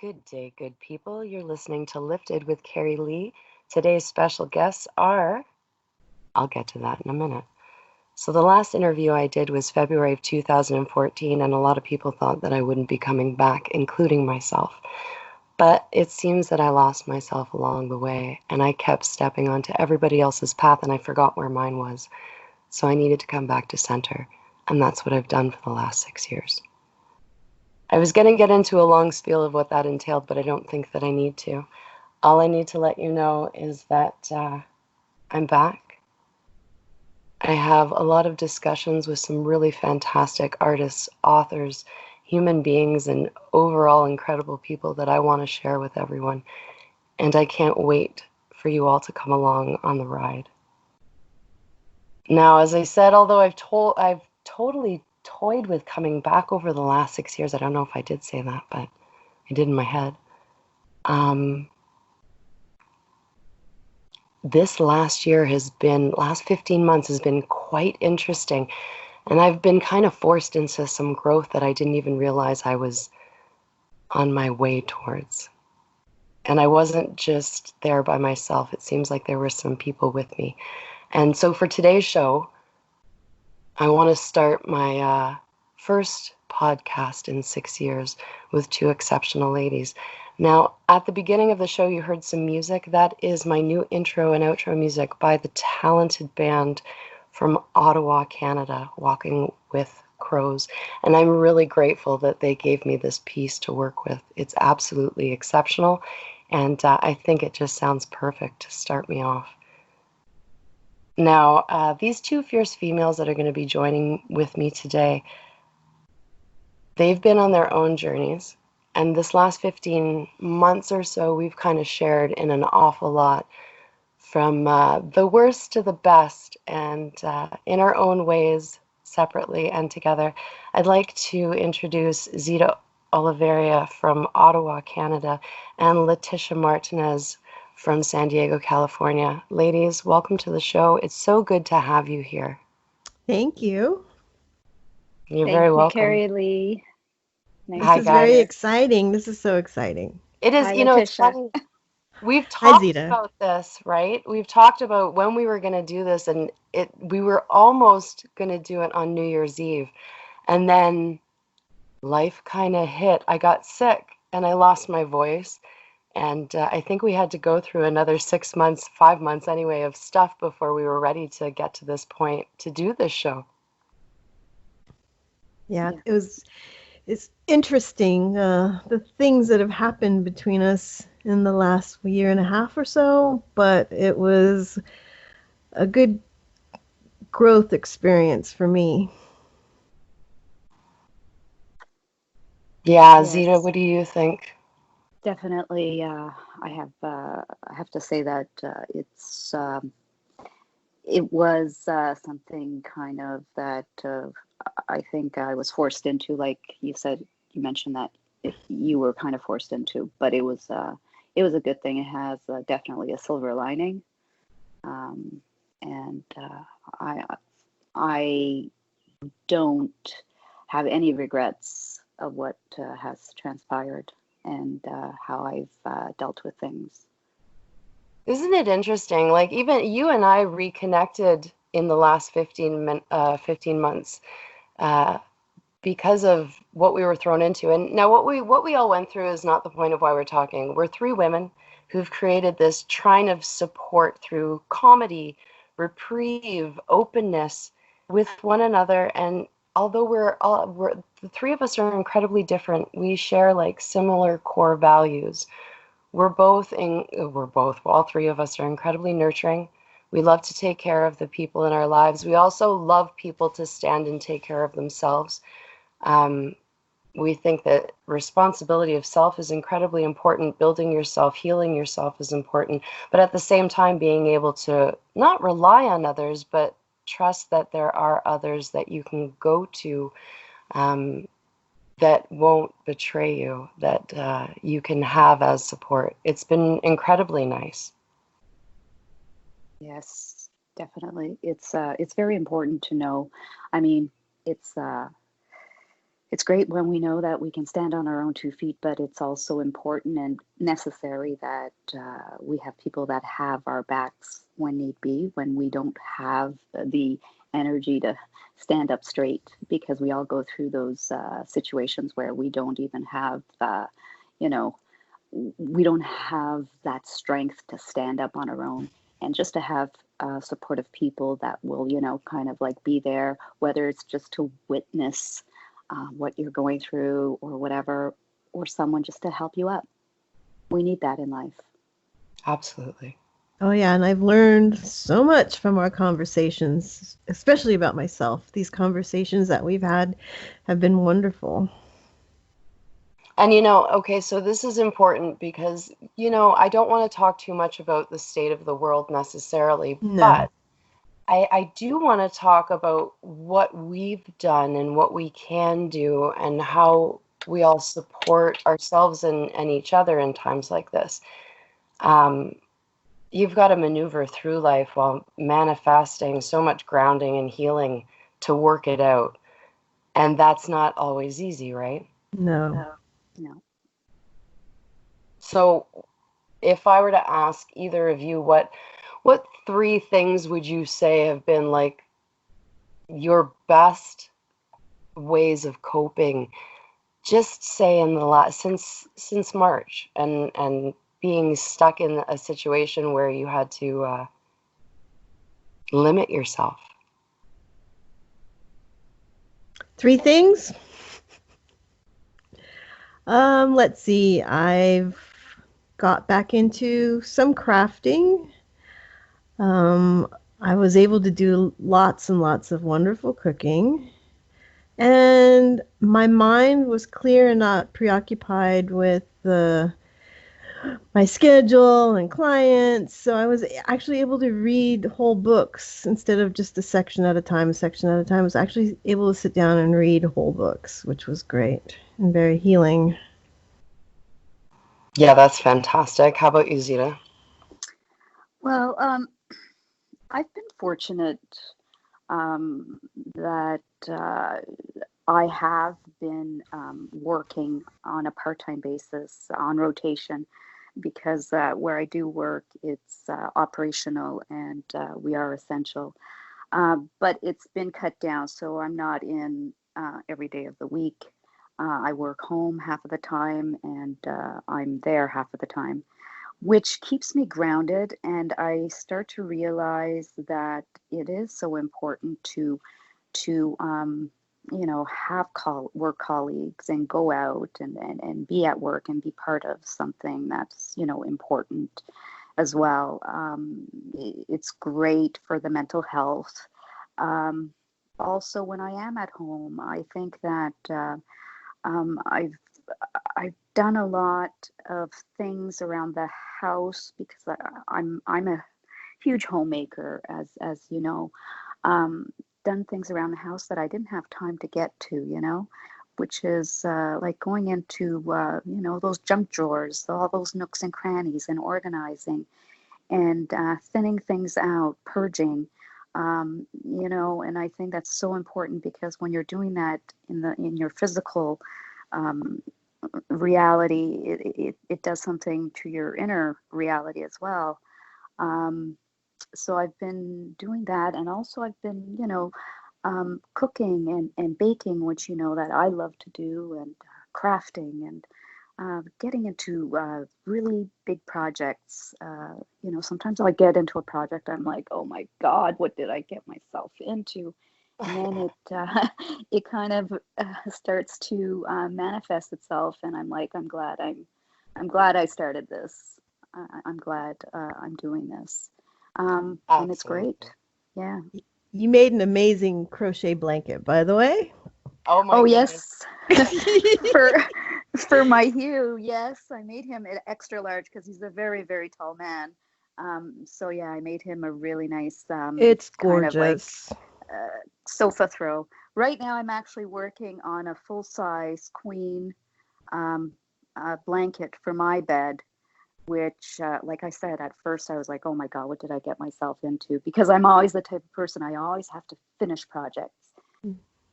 Good day, good people. You're listening to Lifted with Carrie Lee. Today's special guests are, I'll get to that in a minute. So the last interview I did was February of 2014, and a lot of people thought that I wouldn't be coming back, including myself. But it seems that I lost myself along the way, and I kept stepping onto everybody else's path, and I forgot where mine was. So I needed to come back to center, and that's what I've done for the last 6 years. I was going to get into a long spiel of what that entailed, but I don't think that I need to. All I need to let you know is that I'm back. I have a lot of discussions with some really fantastic artists, authors, human beings, and overall incredible people that I want to share with everyone. And I can't wait for you all to come along on the ride. Now, as I said, although I've totally toyed with coming back over the last 6 years. I don't know if I did say that, but I did in my head. This last 15 months has been quite interesting. And I've been kind of forced into some growth that I didn't even realize I was on my way towards. And I wasn't just there by myself. It seems like there were some people with me. And so for today's show, I want to start my first podcast in 6 years with two exceptional ladies. Now, at the beginning of the show, you heard some music. That is my new intro and outro music by the talented band from Ottawa, Canada, Walking with Crows. And I'm really grateful that they gave me this piece to work with. It's absolutely exceptional. And I think it just sounds perfect to start me off. Now, these two fierce females that are going to be joining with me today, they've been on their own journeys. And this last 15 months or so, we've kind of shared in an awful lot from the worst to the best, and in our own ways, separately and together. I'd like to introduce Zita Oliveira from Ottawa, Canada, and Leticia Martinez from San Diego, California. Ladies, welcome to the show. It's so good to have you here. Thank you. You're very welcome. Carrie Lee. Nice. This is very exciting. This is so exciting. It is. Hi, It's funny. We've talked about this, right? We've talked about when we were going to do this, and we were almost going to do it on New Year's Eve. And then life kind of hit. I got sick and I lost my voice. And I think we had to go through another 6 months, 5 months anyway, of stuff before we were ready to get to this point to do this show. Yeah. It's interesting, the things that have happened between us in the last year and a half or so, but it was a good growth experience for me. Yeah, yes. Zita, what do you think? Definitely, I have to say that it was something kind of that I think I was forced into, like you said. You mentioned that you were kind of forced into, but it was a good thing. It has definitely a silver lining, and I don't have any regrets of what has transpired and how I've dealt with things. Isn't it interesting? Like, even you and I reconnected in the last 15 months because of what we were thrown into. And now what we all went through is not the point of why we're talking. We're three women who've created this trine of support through comedy, reprieve, openness with one another. And although the three of us are incredibly different, we share like similar core values. All three of us are incredibly nurturing. We love to take care of the people in our lives. We also love people to stand and take care of themselves. We think that responsibility of self is incredibly important. Building yourself, healing yourself is important. But at the same time, being able to not rely on others, but trust that there are others that you can go to that won't betray you, that you can have as support. It's been incredibly nice. Yes, definitely. It's very important to know. I mean, it's it's great when we know that we can stand on our own 2 feet, but it's also important and necessary that we have people that have our backs when need be, when we don't have the energy to stand up straight, because we all go through those situations where we don't even have, you know, we don't have that strength to stand up on our own. And just to have supportive people that will, kind of like be there, whether it's just to witness what you're going through or whatever, or someone just to help you up. We need that in life. Absolutely. Oh, yeah. And I've learned so much from our conversations, especially about myself. These conversations that we've had have been wonderful. And, okay, so this is important because, I don't want to talk too much about the state of the world necessarily, No. but I do want to talk about what we've done and what we can do and how we all support ourselves and each other in times like this. You've got to maneuver through life while manifesting so much grounding and healing to work it out. And that's not always easy, right? No. No. So if I were to ask either of you, what 3 things would you say have been like your best ways of coping, just say in the last since March, and being stuck in a situation where you had to limit yourself? 3 things? Let's see. I've got back into some crafting. I was able to do lots and lots of wonderful cooking. And my mind was clear and not preoccupied with my schedule and clients. So I was actually able to read whole books instead of just a section at a time, I was actually able to sit down and read whole books, which was great and very healing. Yeah, that's fantastic. How about you, Zita? Well, I've been fortunate that I have been working on a part-time basis on rotation, because where I do work, it's operational, and we are essential. But it's been cut down, so I'm not in every day of the week. I work home half of the time, and I'm there half of the time, which keeps me grounded. And I start to realize that it is so important to have work colleagues and go out and be at work and be part of something that's, important as well. It's great for the mental health. Also, when I am at home, I think that I've done a lot of things around the house, because I'm a huge homemaker, as you know. Done things around the house that I didn't have time to get to, which is like going into those junk drawers, all those nooks and crannies, and organizing and thinning things out, purging. And I think that's so important, because when you're doing that in your physical reality, it does something to your inner reality as well. So I've been doing that, and also I've been, cooking and baking, which that I love to do, and crafting, and getting into really big projects. Sometimes I get into a project, I'm like, oh my God, what did I get myself into? And then it kind of starts to manifest itself, and I'm like, I'm glad I started this. I'm glad I'm doing this, and it's great. Yeah. You made an amazing crochet blanket, by the way. Oh my Oh goodness. yes, for my Hugh, yes, I made him an extra large because he's a very, very tall man. So yeah, I made him a really nice It's kind of like gorgeous. sofa throw. Right now, I'm actually working on a full-size queen um, blanket for my bed, which, like I said, at first I was like, oh my God, what did I get myself into? Because I'm always the type of person, I always have to finish projects.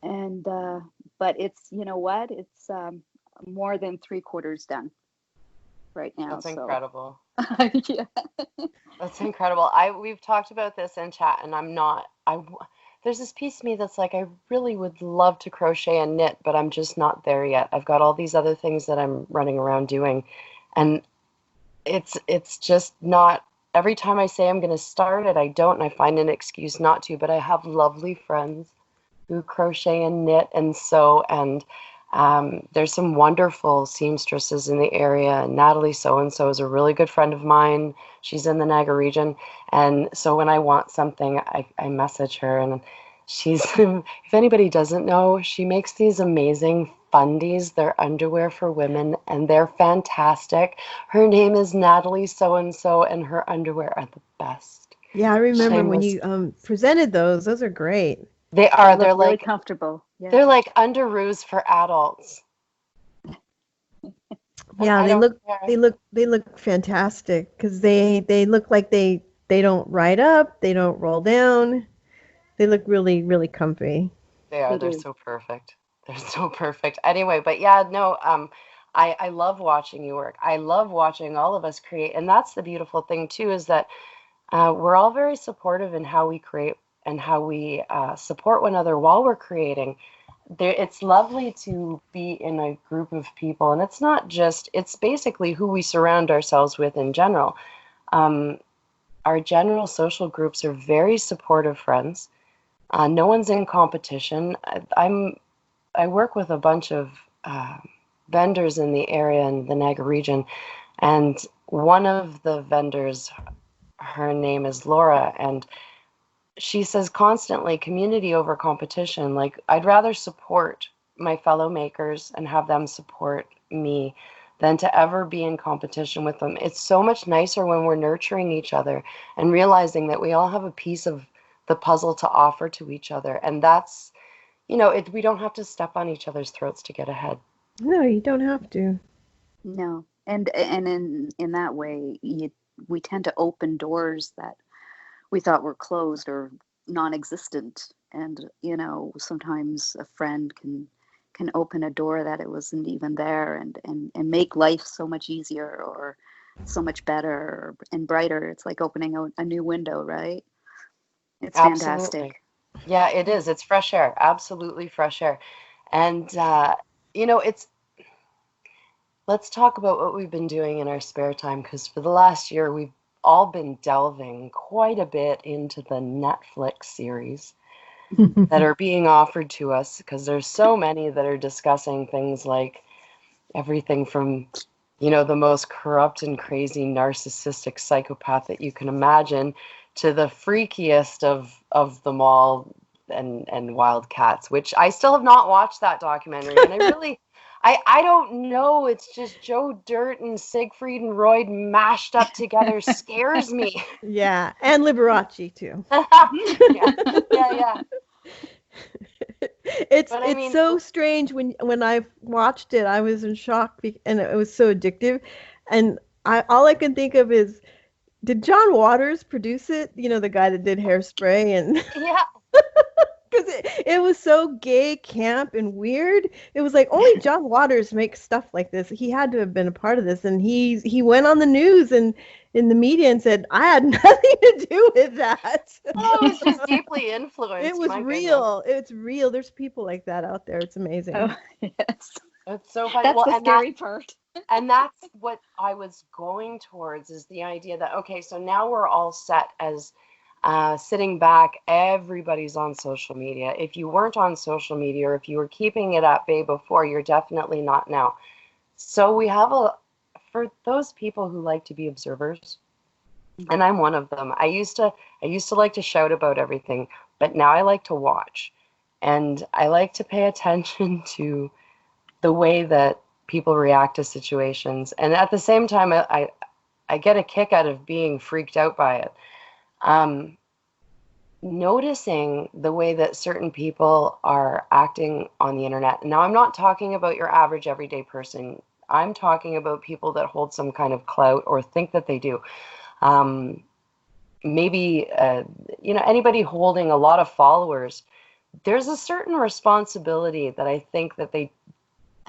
And but it's, you know what? It's more than three quarters done right now. That's So incredible. yeah. That's incredible. We've talked about this in chat, and I'm not. There's this piece of me that's like, I really would love to crochet and knit, but I'm just not there yet. I've got all these other things that I'm running around doing, and it's just not. Every time I say I'm going to start it, I don't, and I find an excuse not to. But I have lovely friends who crochet and knit and sew, and there's some wonderful seamstresses in the area. Natalie so and so is a really good friend of mine. She's in the Niagara region, and so when I want something, I message her, and she's if anybody doesn't know, she makes these amazing fundies. They're underwear for women, and they're fantastic. Her name is Natalie so and so, and her underwear are the best. Yeah, I remember when Shameless. you presented those. Those are great. They They are. look really comfortable. Yeah. They're like underoos for adults. And Yeah, I they don't look care. they look fantastic because they look like they don't ride up, they don't roll down. They look really really comfy. They are. They They're do. so perfect. They're so perfect. Anyway, but yeah, no, I love watching you work. I love watching all of us create. And that's the beautiful thing too, is that we're all very supportive in how we create and how we support one another while we're creating. It's lovely to be in a group of people, and it's not just, it's basically who we surround ourselves with in general. Um, our general social groups are very supportive friends. No one's in competition. I work with a bunch of uh, vendors in the area in the Niagara region, and one of the vendors, her name is Laura, and she says constantly community over competition. Like, I'd rather support my fellow makers and have them support me than to ever be in competition with them. It's so much nicer when we're nurturing each other and realizing that we all have a piece of the puzzle to offer to each other. And that's, we don't have to step on each other's throats to get ahead. No, you don't have to. No. And in that way, we tend to open doors that we thought were closed or non-existent. And sometimes a friend can open a door that it wasn't even there, and make life so much easier or so much better and brighter. It's like opening a new window, right? It's Absolutely. fantastic. Yeah, it is. It's fresh air, absolutely fresh air. And, it's, let's talk about what we've been doing in our spare time, because for the last year, we've all been delving quite a bit into the Netflix series that are being offered to us, because there's so many that are discussing things like everything from, the most corrupt and crazy narcissistic psychopath that you can imagine to the freakiest of them all, and Wildcats, which I still have not watched that documentary. And I don't know. It's just Joe Dirt and Siegfried and Roy mashed up together scares me. Yeah, and Liberace too. Yeah, yeah, yeah. it's But I it's mean, so strange when I watched it. I was in shock and it was so addictive, and I all I can think of is, did John Waters produce it? You know, the guy that did Hairspray, and yeah. because it was so gay, camp, and weird. It was like only John Waters makes stuff like this. He had to have been a part of this, and he went on the news and in the media and said, "I had nothing to do with that." Oh, I was just deeply It influenced. was My goodness. real. It's real. There's people like that out there. It's amazing. Oh, yes. It's so funny. That's Well, the scary part. and that's what I was going towards, is the idea that, okay, so now we're all set as sitting back, everybody's on social media. If you weren't on social media, or if you were keeping it at bay before, you're definitely not now. So we have for those people who like to be observers, and I'm one of them. I used to like to shout about everything, but now I like to watch. And I like to pay attention to the way that people react to situations. And at the same time, I get a kick out of being freaked out by it. Um, Noticing the way that certain people are acting on the internet. Now, I'm not talking about your average everyday person. I'm talking about people that hold some kind of clout or think that they do. Maybe, anybody holding a lot of followers there's a certain responsibility that I think that they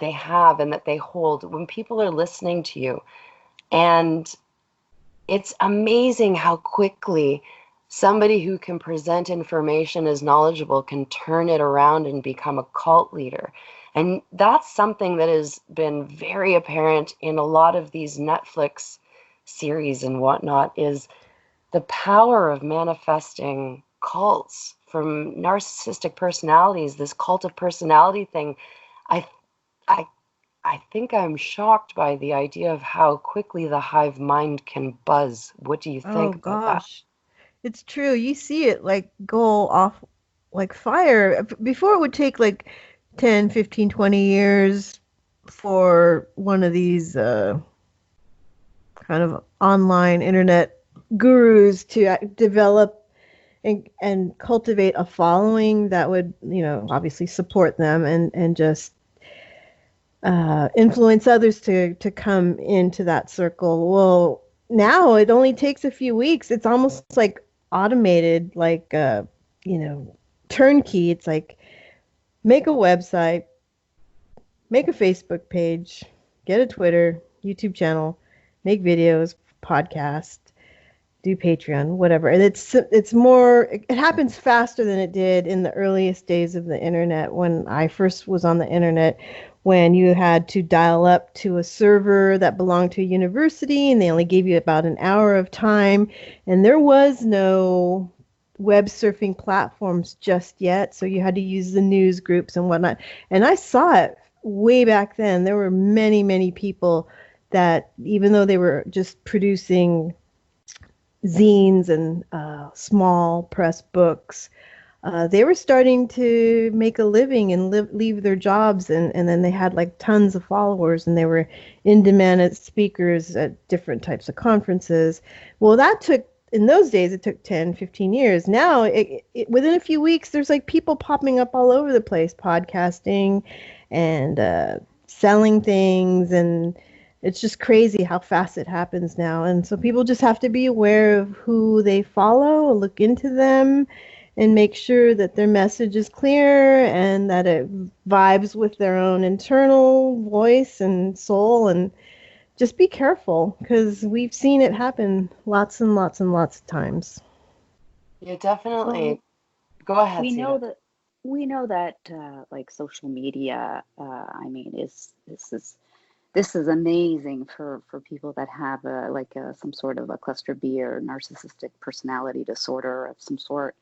have and that they hold when people are listening to you. And it's amazing how quickly somebody who can present information as knowledgeable can turn it around and become a cult leader. And that's something that has been very apparent in a lot of these Netflix series and whatnot, is the power of manifesting cults from narcissistic personalities, this cult of personality thing. I I I think I'm shocked by the idea of how quickly the hive mind can buzz. What do you Oh think about that? gosh. It's true. You see it like go off like fire. Before it would take like 10, 15, 20 years for one of these kind of online internet gurus to develop and cultivate a following that would, obviously support them and just influence others to come into that circle. Well, now it only takes a few weeks. It's almost like automated, like you know, turnkey. It's like make a website, make a Facebook page, get a Twitter, YouTube channel, make videos, podcast, do Patreon, whatever. And it's more. It happens faster than it did in the earliest days of the internet when I first was on the internet, when you had to dial up to a server that belonged to a university and they only gave you about an hour of time, and there was no web surfing platforms just yet, so you had to use the news groups and whatnot. And I saw it way back then. There were many, many people that, even though they were just producing zines and small press books, they were starting to make a living and leave their jobs, and then they had like tons of followers, and they were in demand as speakers at different types of conferences. Well, that took, in those days, it took 10, 15 years. Now, within a few weeks, there's like people popping up all over the place, podcasting and selling things, and it's just crazy how fast it happens now. And so people just have to be aware of who they follow, look into them, and make sure that their message is clear and that it vibes with their own internal voice and soul. And just be careful, because we've seen it happen lots and lots and lots of times. You Well, definitely go ahead, we know Zita. that we know that like social media, I mean, is this is amazing for people that have some sort of a cluster B or narcissistic personality disorder of some sort.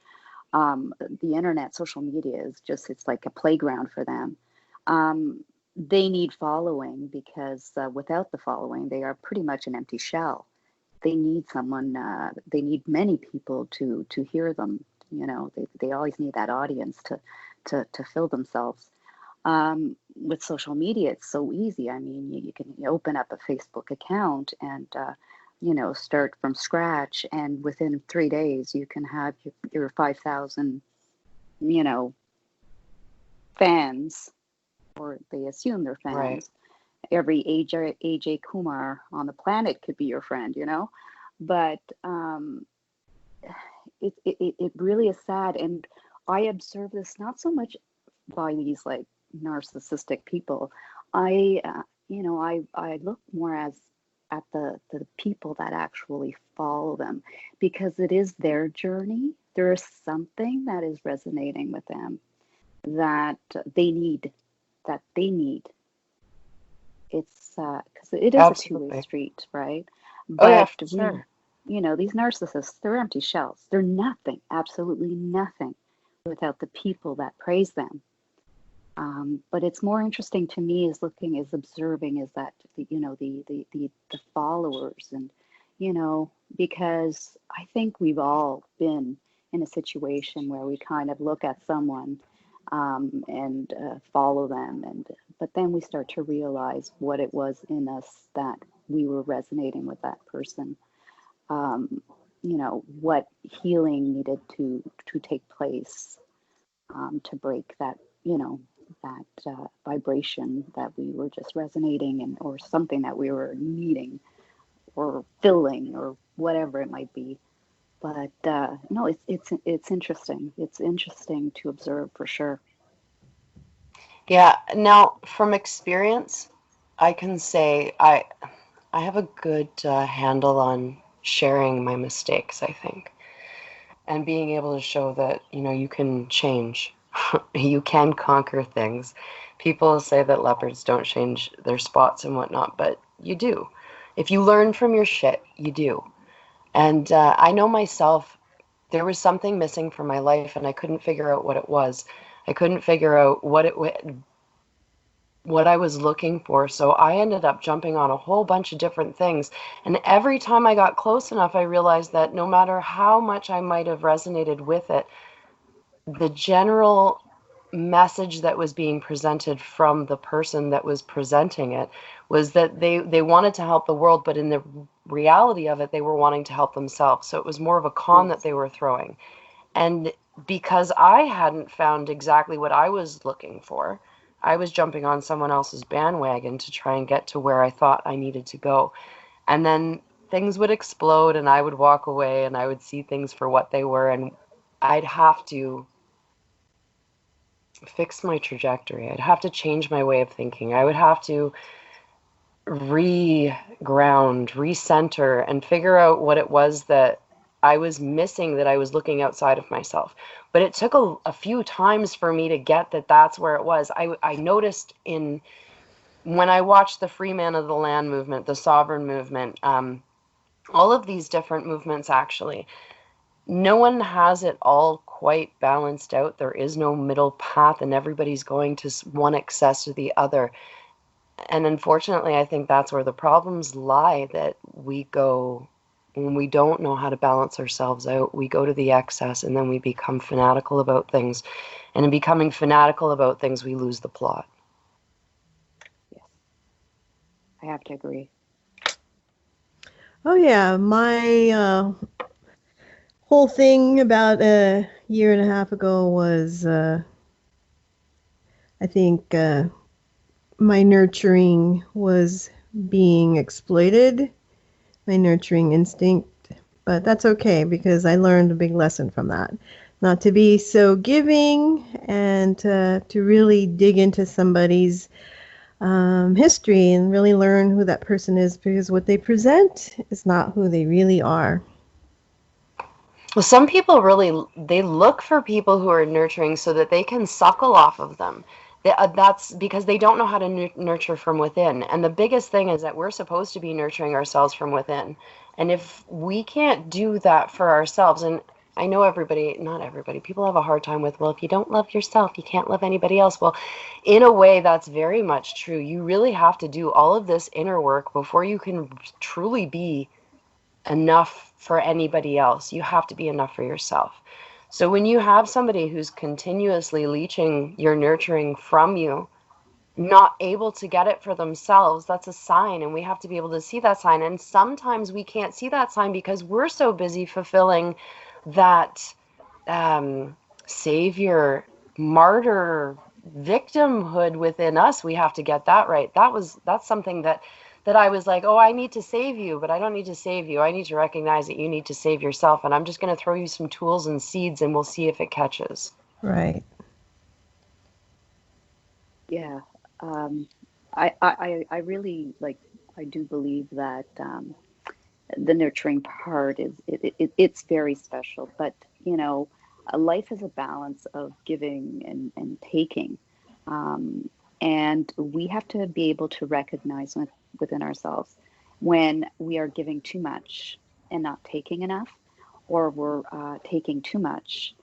The internet, social media is just, it's like a playground for them. They need following because without the following, they are pretty much an empty shell. They need someone, they need many people to hear them. They always need that audience to fill themselves. With social media, it's so easy. I mean, you can open up a Facebook account and start from scratch, and within 3 days you can have your 5,000 you know fans, or they assume they're Right. fans. Every AJ Kumar on the planet could be your friend. But it really is sad, and I observe this not so much by these like narcissistic people. I look more as at the people that actually follow them, because it is their journey. There is something that is resonating with them that they need, that they need. It's because it is a two-way Absolutely. street, right? Oh yeah, But for we, sure. these narcissists, they're empty shells. They're nothing, absolutely nothing, without the people that praise them. But it's more interesting to me is observing, is that the followers, and because I think we've all been in a situation where we kind of look at someone, and follow them, and but then we start to realize what it was in us that we were resonating with that person. What healing needed to take place, to break that, vibration that we were just resonating in, or something that we were needing or filling, or whatever it might be. But no, it's interesting. It's interesting to observe for sure. Yeah. Now, from experience, I can say I have a good handle on sharing my mistakes, I think, and being able to show that, you can change. You can conquer things. People say that leopards don't change their spots and whatnot, but you do. If you learn from your shit, you do. And I know myself, there was something missing from my life, and I couldn't figure out what it was. I couldn't figure out what I was looking for. So I ended up jumping on a whole bunch of different things. And every time I got close enough, I realized that no matter how much I might have resonated with it, the general message that was being presented from the person that was presenting it was that they wanted to help the world, but in the reality of it, they were wanting to help themselves. So it was more of a con that Yes. they were throwing. And because I hadn't found exactly what I was looking for, I was jumping on someone else's bandwagon to try and get to where I thought I needed to go. And then things would explode and I would walk away and I would see things for what they were. And I'd have to fix my trajectory. I'd have to change my way of thinking. I would have to re-ground, recenter, and figure out what it was that I was missing, that I was looking outside of myself. But it took a few times for me to get that that's where it was. I noticed in when I watched the free man of the land movement, the sovereign movement, all of these different movements actually, no one has it all quite balanced out. There is no middle path, and everybody's going to one excess or the other. And unfortunately, I think that's where the problems lie, that we go, when we don't know how to balance ourselves out, we go to the excess and then we become fanatical about things. And in becoming fanatical about things, we lose the plot. Yes, I have to agree. Oh yeah, my whole thing about a year and a half ago was, I think, my nurturing was being exploited, my nurturing instinct. But that's okay because I learned a big lesson from that. Not to be so giving and to really dig into somebody's history and really learn who that person is, because what they present is not who they really are. Well, some people really, they look for people who are nurturing so that they can suckle off of them. That's because they don't know how to nurture from within. And the biggest thing is that we're supposed to be nurturing ourselves from within. And if we can't do that for ourselves, and I know everybody, not everybody, people have a hard time with, well, if you don't love yourself, you can't love anybody else. Well, in a way, that's very much true. You really have to do all of this inner work before you can truly be enough for anybody else. You have to be enough for yourself. So when you have somebody who's continuously leeching your nurturing from you, not able to get it for themselves, that's a sign, and we have to be able to see that sign. And sometimes we can't see that sign because we're so busy fulfilling that savior, martyr, victimhood within us. We have to get that right. That's something that I was like, oh, I need to save you, but I don't need to save you. I need to recognize that you need to save yourself, and I'm just going to throw you some tools and seeds, and we'll see if it catches. Right. Yeah. Um, I really like, I do believe that the nurturing part is it's very special. But, you know, a life is a balance of giving and taking. Um, and we have to be able to recognize within ourselves when we are giving too much and not taking enough, or we're taking too much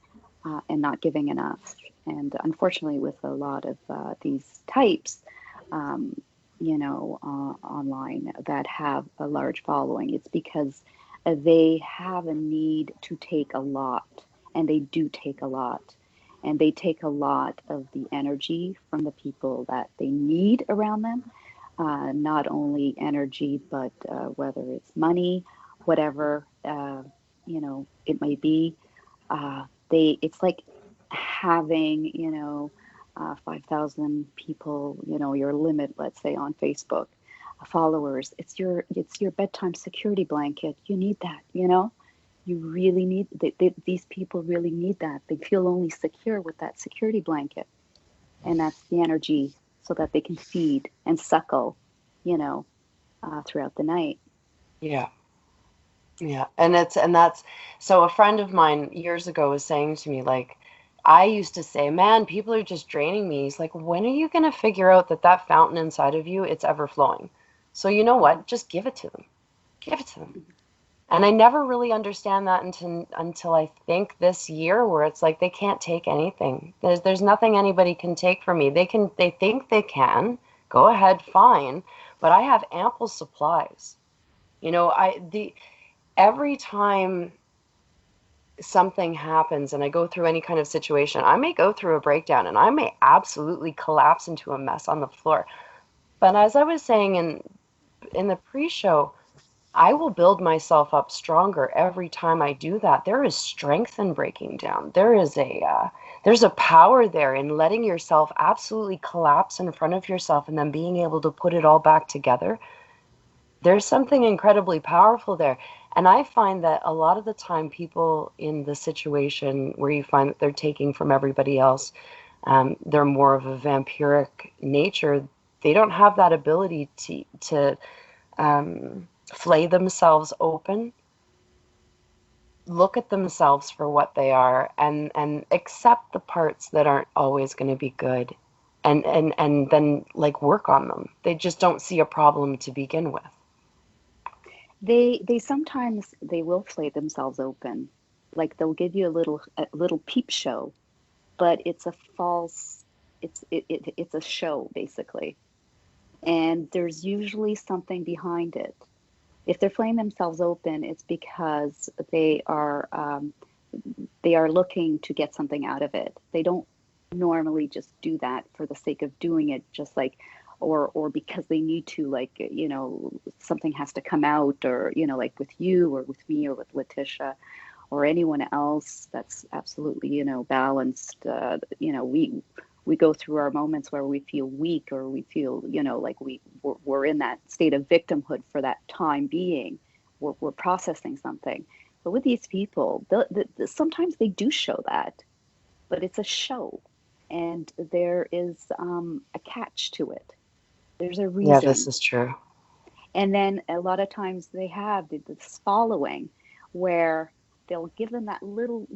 and not giving enough. And unfortunately, with a lot of these types, um, online that have a large following, it's because they have a need to take a lot, and they do take a lot. And they take a lot of the energy from the people that they need around them, not only energy, but whether it's money, whatever it may be. It's like having 5,000 people, your limit, let's say, on Facebook, followers. It's your bedtime security blanket. You need that. You really need, these people really need that. They feel only secure with that security blanket. And that's the energy so that they can feed and suckle, you know, throughout the night. Yeah. Yeah. And that's so a friend of mine years ago was saying to me, like, I used to say, man, people are just draining me. He's like, when are you going to figure out that that fountain inside of you, it's ever flowing? So you know Mm-hmm. what? Just give it to them. Give it to them. And I never really understand that until I think this year, where it's like they can't take anything. There's nothing anybody can take from me. They think they can. Go ahead, fine. But I have ample supplies. You know, I the every time something happens and I go through any kind of situation, I may go through a breakdown and I may absolutely collapse into a mess on the floor. But as I was saying in the pre-show, I will build myself up stronger every time I do that. There is strength in breaking down. There's a power there in letting yourself absolutely collapse in front of yourself and then being able to put it all back together. There's something incredibly powerful there. And I find that a lot of the time, people in the situation where you find that they're taking from everybody else, they're more of a vampiric nature. They don't have that ability to flay themselves open, look at themselves for what they are, and accept the parts that aren't always going to be good, and then like work on them. They just don't see a problem to begin with. They sometimes they will flay themselves open. Like they'll give you a little peep show, but it's a false, it's a show basically. And there's usually something behind it. If they're flaying themselves open, it's because they are looking to get something out of it. They don't normally just do that for the sake of doing it, just like, or because they need to, like, something has to come out, or, like with you or with me or with Letitia or anyone else that's absolutely, balanced. We go through our moments where we feel weak, or we feel, like we're in that state of victimhood for that time being. We're processing something. But with these people, sometimes they do show that, but it's a show, and there is a catch to it. There's a Yeah, this reason. is true. And then a lot of times they have this following where they'll give them that little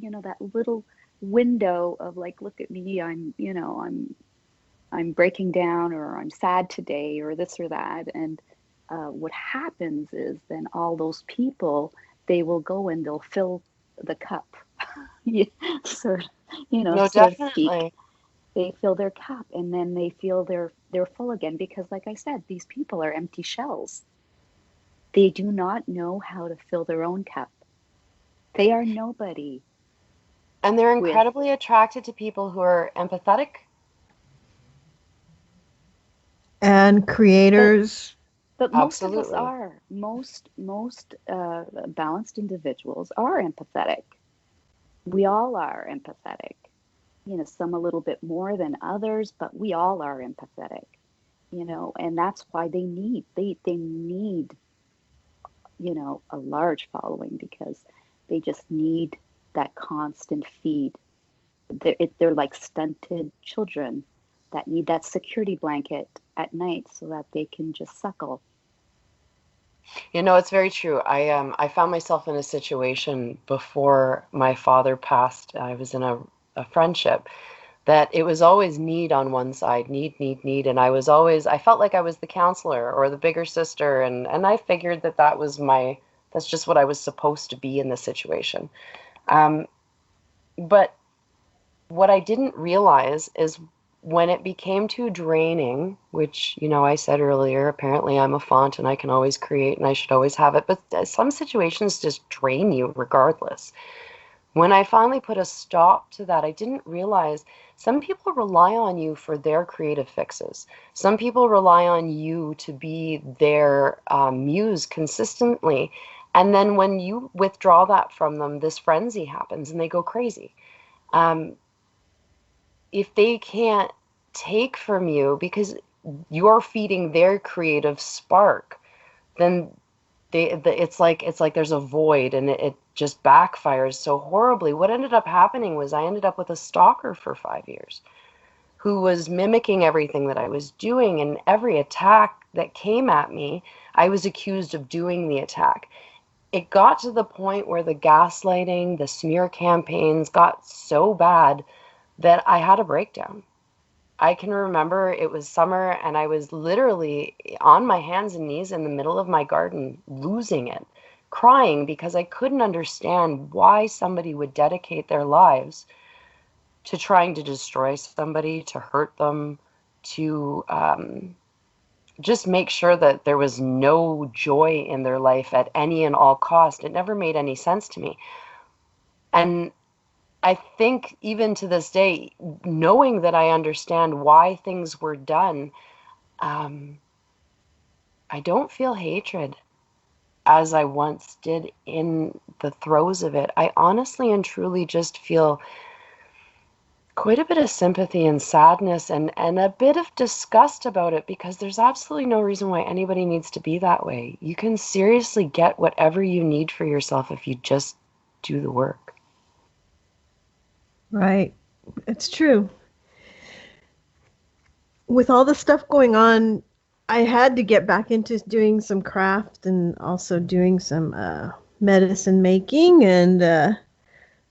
window of like, look at me, I'm breaking down, or I'm sad today, or this or that. And what happens is then all those people, they will go and they'll fill the cup. Yeah, so, No, so to speak, definitely. they fill their cup, and then they feel they're full again, because like I said, these people are empty shells. They do not know how to fill their own cup. They are nobody And they're with, incredibly attracted to people who are empathetic. And but creators. most of us Absolutely. are. Most balanced individuals are empathetic. We all are empathetic. Some a little bit more than others, but we all are empathetic. And that's why they need a large following, because they just need that constant feed. They're like stunted children that need that security blanket at night so that they can just suckle. You know, it's very true. I found myself in a situation before my father passed. I was in a friendship that it was always need on one side, need, and I felt like I was the counselor or the bigger sister, and I figured that that's just what I was supposed to be in this situation. Um, but what I didn't realize is when it became too draining, which, I said earlier, apparently I'm a font and I can always create and I should always have it, but some situations just drain you regardless. When I finally put a stop to that, I didn't realize some people rely on you for their creative fixes. Some people rely on you to be their muse consistently. And then when you withdraw that from them, this frenzy happens and they go crazy. Um, if they can't take from you because you're feeding their creative spark, then it's like there's a void, and it just backfires so horribly. What ended up happening was I ended up with a stalker for 5 years who was mimicking everything that I was doing, and every attack that came at me, I was accused of doing the attack. It got to the point where the gaslighting, the smear campaigns got so bad that I had a breakdown. I can remember it was summer and I was literally on my hands and knees in the middle of my garden, losing it, crying because I couldn't understand why somebody would dedicate their lives to trying to destroy somebody, to hurt them, to just make sure that there was no joy in their life at any and all cost. It never made any sense to me. And I think even to this day, knowing that I understand why things were done, um, I don't feel hatred as I once did in the throes of it. I honestly and truly just feel quite a bit of sympathy and sadness and a bit of disgust about it, because there's absolutely no reason why anybody needs to be that way. You can seriously get whatever you need for yourself if you just do the work. Right. It's true. With all the stuff going on, I had to get back into doing some craft and also doing some medicine making and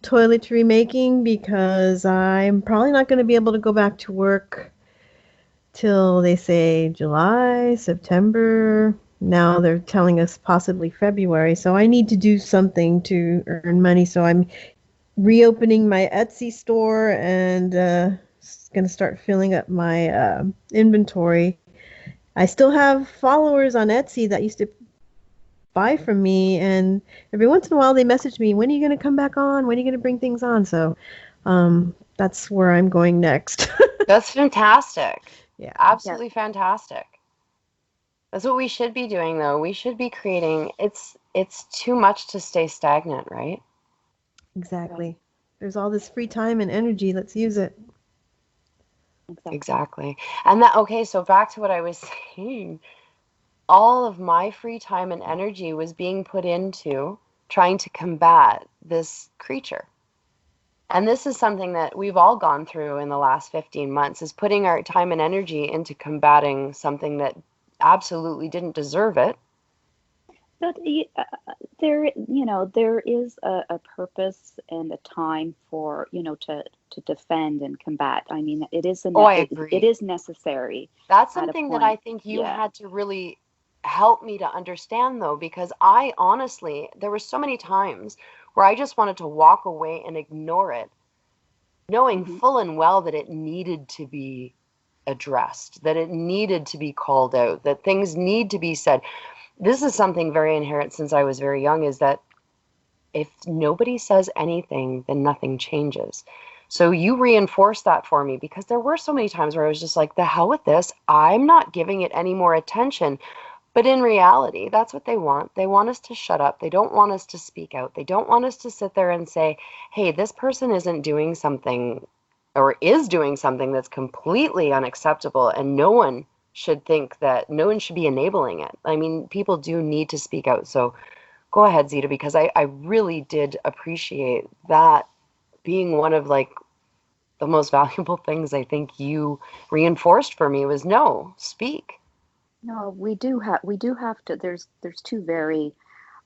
toiletry making, because I'm probably not going to be able to go back to work till they say July, September. Now they're telling us possibly February. So I need to do something to earn money. So I'm reopening my Etsy store and going to start filling up my inventory. I still have followers on Etsy that used to buy from me, and every once in a while they message me, when are you going to come back on? When are you going to bring things on? So that's where I'm going next. That's fantastic. Yeah. Yeah, Absolutely fantastic. That's what we should be doing, though. We should be creating. It's too much to stay stagnant, right? Exactly. There's all this free time and energy. Let's use it. exactly. Exactly. And that, okay, so back to what I was saying. All of my free time and energy was being put into trying to combat this creature. And this is something that we've all gone through in the last 15 months, is putting our time and energy into combating something that absolutely didn't deserve it. But there is a purpose and a time for, to defend and combat. I mean, Oh, I it agree. is necessary That's at a something that I point. think you Yeah. had to really help me to understand, though, because I honestly, there were so many times where I just wanted to walk away and ignore it, knowing Hmm. full and well that it needed to be addressed, that it needed to be called out, that things need to be said. This is something very inherent since I was very young, is that if nobody says anything, then nothing changes. So you reinforced that for me, because there were so many times where I was just like, the hell with this. I'm not giving it any more attention. But in reality, that's what they want. They want us to shut up. They don't want us to speak out. They don't want us to sit there and say, hey, this person isn't doing something, or is doing something that's completely unacceptable, and no one should be enabling it. I mean, people do need to speak out. So go ahead, Zita, because I really did appreciate that being one of like the most valuable things I think you reinforced for me was no, speak. No, we do have to. There's two very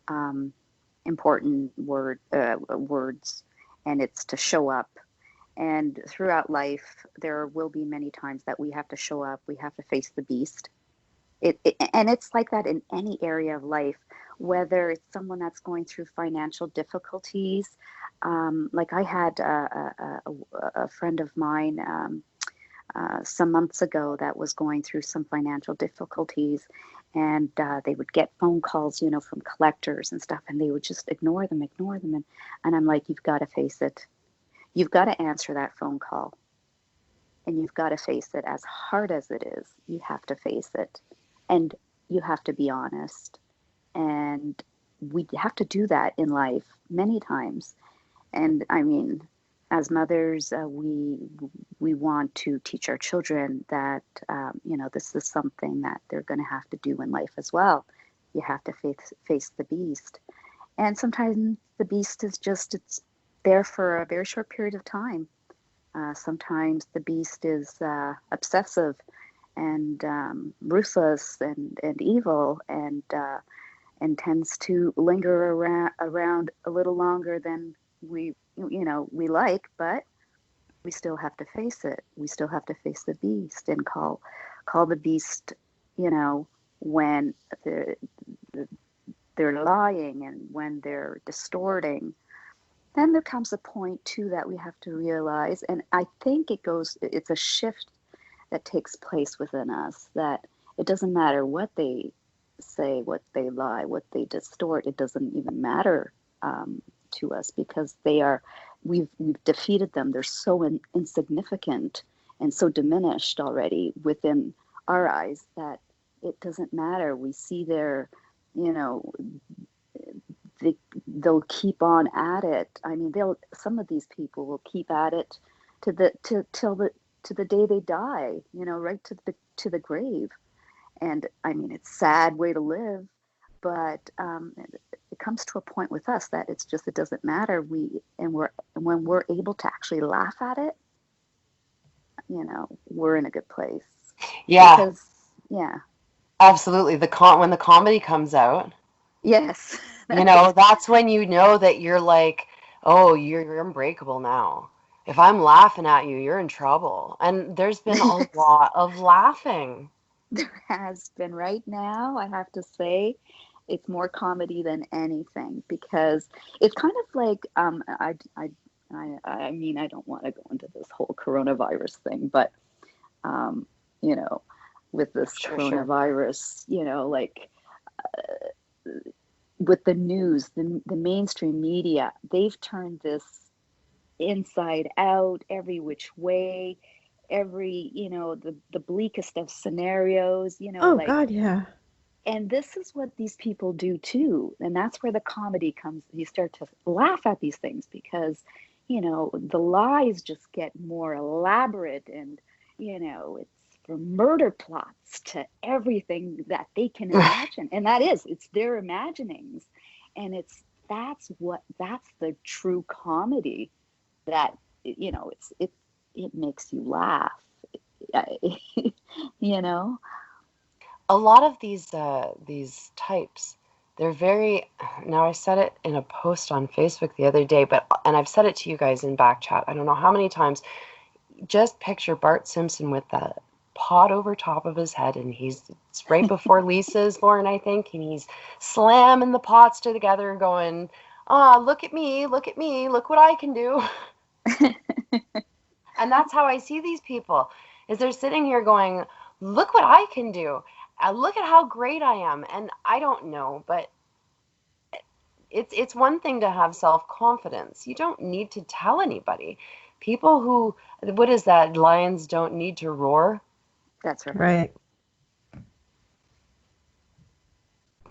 um, important words, and it's to show up. And throughout life, there will be many times that we have to show up. We have to face the beast. And it's like that in any area of life, whether it's someone that's going through financial difficulties. Like I had a friend of mine some months ago that was going through some financial difficulties, and they would get phone calls, from collectors and stuff, and they would just ignore them, and I'm like, you've got to face it. You've got to answer that phone call, and you've got to face it. As hard as it is, you have to face it, and you have to be honest. And we have to do that in life many times. And I mean, as mothers, we want to teach our children that this is something that they're going to have to do in life as well. you have to face the beast. And sometimes the beast is just, it's there for a very short period of time. Sometimes the beast is obsessive and ruthless and evil, and tends to linger around a little longer than we like, but we still have to face it. We still have to face the beast and call the beast, when they're, they're lying and when they're distorting. Then there comes a point too that we have to realize, and I think it's a shift that takes place within us, that it doesn't matter what they say, what they lie, what they distort. It doesn't even matter to us, because we've defeated them. They're so insignificant and so diminished already within our eyes that it doesn't matter. We see you know, they'll keep on at it. I mean, some of these people will keep at it to the day they die, right to the grave. And I mean, it's a sad way to live, but it comes to a point with us that it doesn't matter. When we're able to actually laugh at it, we're in a good place. Yeah, Because, yeah. absolutely. When the comedy comes out, Yes. that's when you know that you're like, oh, you're unbreakable now. If I'm laughing at you, you're in trouble. And there's been a lot of laughing. There has been. Right now, I have to say, it's more comedy than anything, because it's kind of like I mean, I don't want to go into this whole coronavirus thing, but um, you know, with this Sure. coronavirus, like with the news, the mainstream media, they've turned this inside out, every which way, every, the bleakest of scenarios, Oh like. God, yeah. And this is what these people do too. And that's where the comedy comes. You start to laugh at these things because, the lies just get more elaborate, and, it's from murder plots to everything that they can imagine. And it's their imaginings. And that's the true comedy that, it makes you laugh, you know? A lot of these types, they're very, now I said it in a post on Facebook the other day, and I've said it to you guys in back chat, I don't know how many times. Just picture Bart Simpson with the pot over top of his head, and it's right before Lisa's born, I think, and he's slamming the pots together going, look at me, look what I can do. And that's how I see these people, is they're sitting here going, look what I can do. Look at how great I am. And I don't know, but it's one thing to have self-confidence. You don't need to tell anybody. People who, what is that? Lions don't need to roar. That's right. Right.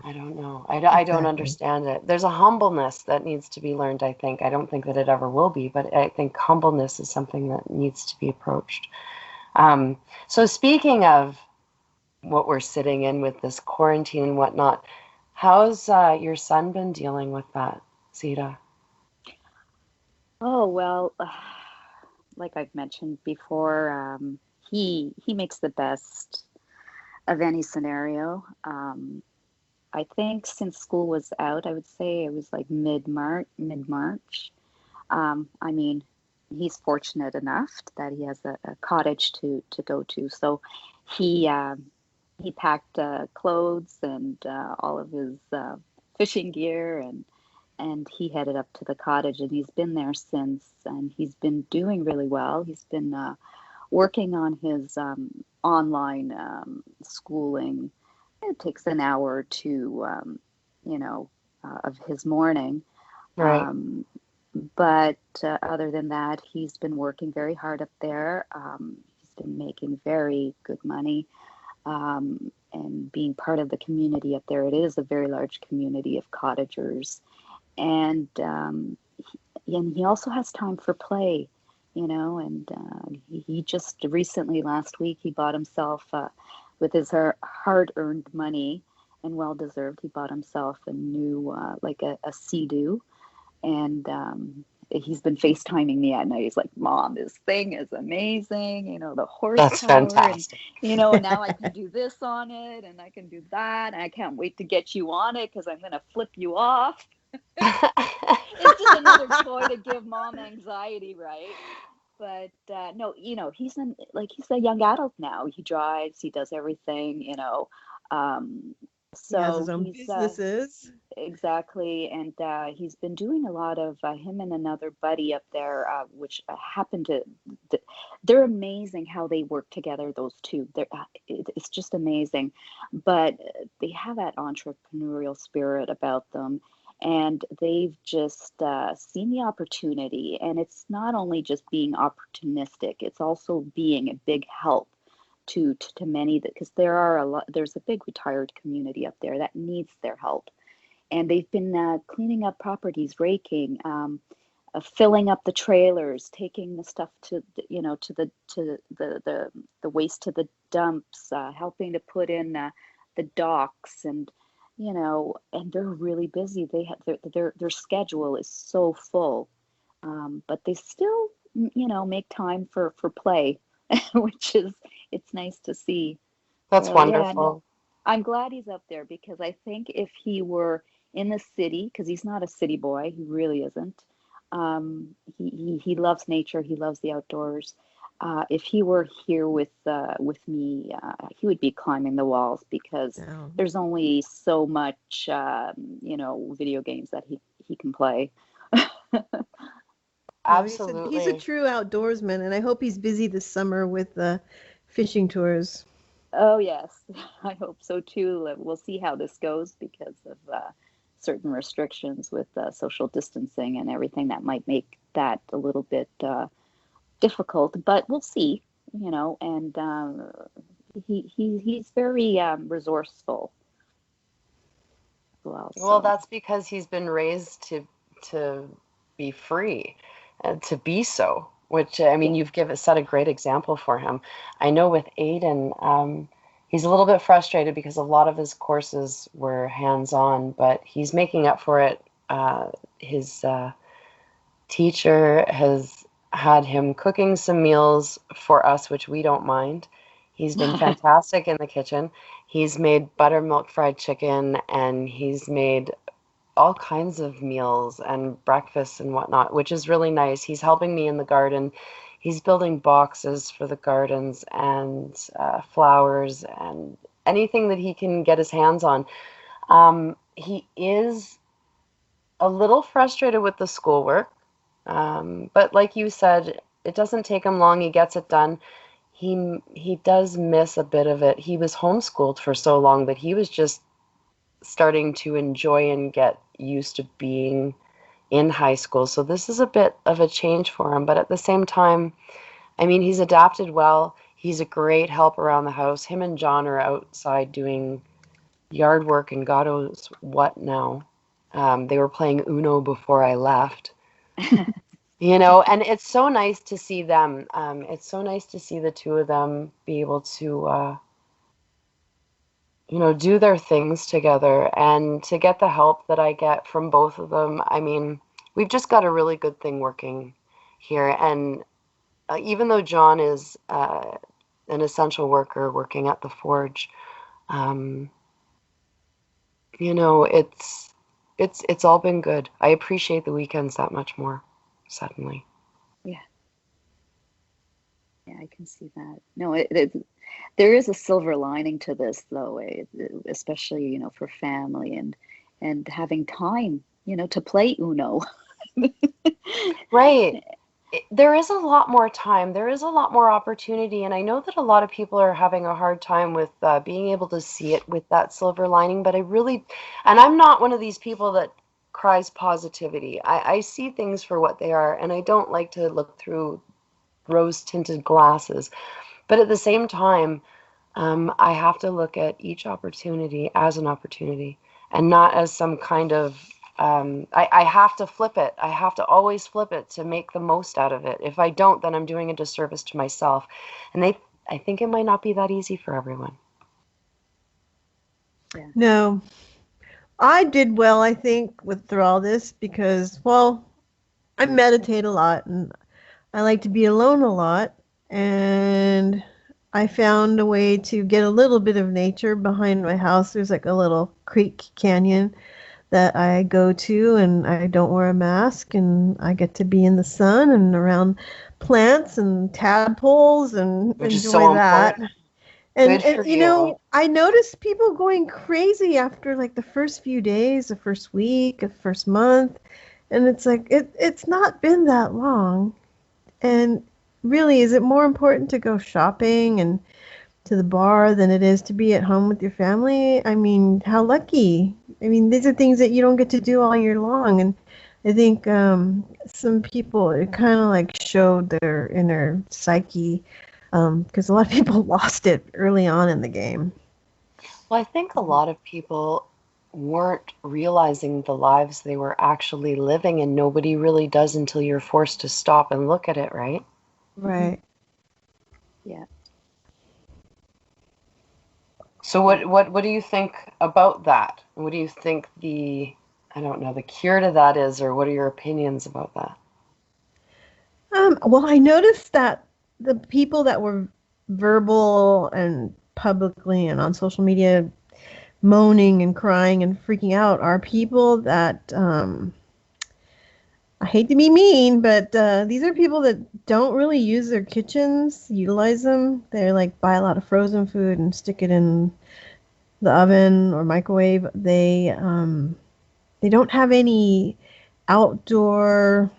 I don't know. I don't Exactly. understand it. There's a humbleness that needs to be learned, I think. I don't think that it ever will be, but I think humbleness is something that needs to be approached. So speaking of what we're sitting in with this quarantine and whatnot, how's your son been dealing with that, Zita? Oh, well, like I've mentioned before, he makes the best of any scenario. I think since school was out, I would say it was like mid March. I mean, he's fortunate enough that he has a cottage to go to. So he packed clothes and all of his fishing gear, and he headed up to the cottage, and he's been there since, and he's been doing really well. He's been working on his online schooling. It takes an hour or two, of his morning. Right. Um, but other than that, he's been working very hard up there. He's been making very good money, and being part of the community up there. It is a very large community of cottagers, and he also has time for play, and he just recently, last week, he bought himself with his hard-earned money, and well deserved. He bought himself a new, like a Sea-Doo, and he's been FaceTiming me at night. He's like, "Mom, this thing is amazing. You know, the That's horsepower, and fantastic. and now I can do this on it, and I can do that, and I can't wait to get you on it because I'm gonna flip you off." It's just another toy to give mom anxiety, right? But no, he's a young adult now. He drives, he does everything, Um, He has his so own he's businesses. exactly, and he's been doing a lot of him and another buddy up there, which happened to. They're amazing how they work together. Those two, it's just amazing, but they have that entrepreneurial spirit about them, and they've just seen the opportunity. And it's not only just being opportunistic; it's also being a big help to many, that because there's a big retired community up there that needs their help, and they've been cleaning up properties, raking, filling up the trailers, taking the stuff to the waste to the dumps, helping to put in the docks, and they're really busy. They have their schedule is so full, but they still make time for play, which is it's nice to see. That's So yeah, no, wonderful. I'm glad he's up there, because I think if he were in the city, because he's not a city boy, he really isn't. He loves nature, he loves the outdoors. If he were here with me, he would be climbing the walls, because No. there's only so much video games that he can play. No, he's a Absolutely. true outdoorsman, and I hope he's busy this summer with fishing tours. Oh, yes, I hope so too. We'll see how this goes because of certain restrictions with social distancing and everything that might make that a little bit difficult. But we'll see, and he's very resourceful as well. Well, So that's because he's been raised to be free, to be so. Which I mean, yeah, you've given set a great example for him. I know with Aiden, he's a little bit frustrated because a lot of his courses were hands-on, but he's making up for it. His teacher has had him cooking some meals for us, which we don't mind. He's been fantastic in the kitchen. He's made buttermilk fried chicken and he's made all kinds of meals and breakfasts and whatnot, which is really nice. He's helping me in the garden. He's building boxes for the gardens and flowers and anything that he can get his hands on. He is a little frustrated with the schoolwork, but like you said, it doesn't take him long. He gets it done. He does miss a bit of it. He was homeschooled for so long that he was just starting to enjoy and get used to being in high school. So this is a bit of a change for him, but at the same time, I mean, he's adapted well. He's a great help around the house. Him and John are outside doing yard work and God knows what now. They were playing Uno before I left. And it's so nice to see them. It's so nice to see the two of them be able to, do their things together and to get the help that I get from both of them. I mean, we've just got a really good thing working here. And even though John is an essential worker working at the forge, um, it's all been good. I appreciate the weekends that much more, suddenly. yeah, yeah, I can see that. No, there is a silver lining to this, though, especially for family and having time, to play Uno. Right. There is a lot more time. There is a lot more opportunity, and I know that a lot of people are having a hard time with being able to see it with that silver lining. But and I'm not one of these people that cries positivity. I see things for what they are, and I don't like to look through rose-tinted glasses. But at the same time, I have to look at each opportunity as an opportunity and not as some kind of I have to flip it. I have to always flip it to make the most out of it. If I don't, then I'm doing a disservice to myself. And I think it might not be that easy for everyone. Yeah. No, I did well, I think, through all this because, well, I meditate a lot and I like to be alone a lot. And I found a way to get a little bit of nature behind my house. There's like a little creek canyon that I go to, and I don't wear a mask, and I get to be in the sun and around plants and tadpoles and Which is enjoy so that. important. And, Good and for you you. know, I noticed people going crazy after like the first few days, the first week, the first month, and it's like it's not been that long. And really, is it more important to go shopping and to the bar than it is to be at home with your family? I mean, how lucky. I mean, these are things that you don't get to do all year long. And I think some people, it kind of like showed their inner psyche because a lot of people lost it early on in the game. Well, I think a lot of people weren't realizing the lives they were actually living, and nobody really does until you're forced to stop and look at it, right? Hmm. Right. Yeah. So Yeah. what do you think about that? What do you think I don't know, the cure to that is, or what are your opinions about that? Well, I noticed that the people that were verbal and publicly and on social media moaning and crying and freaking out are people that I hate to be mean, but these are people that don't really use their kitchens, utilize them. They're like buy a lot of frozen food and stick it in the oven or microwave. They don't have any outdoor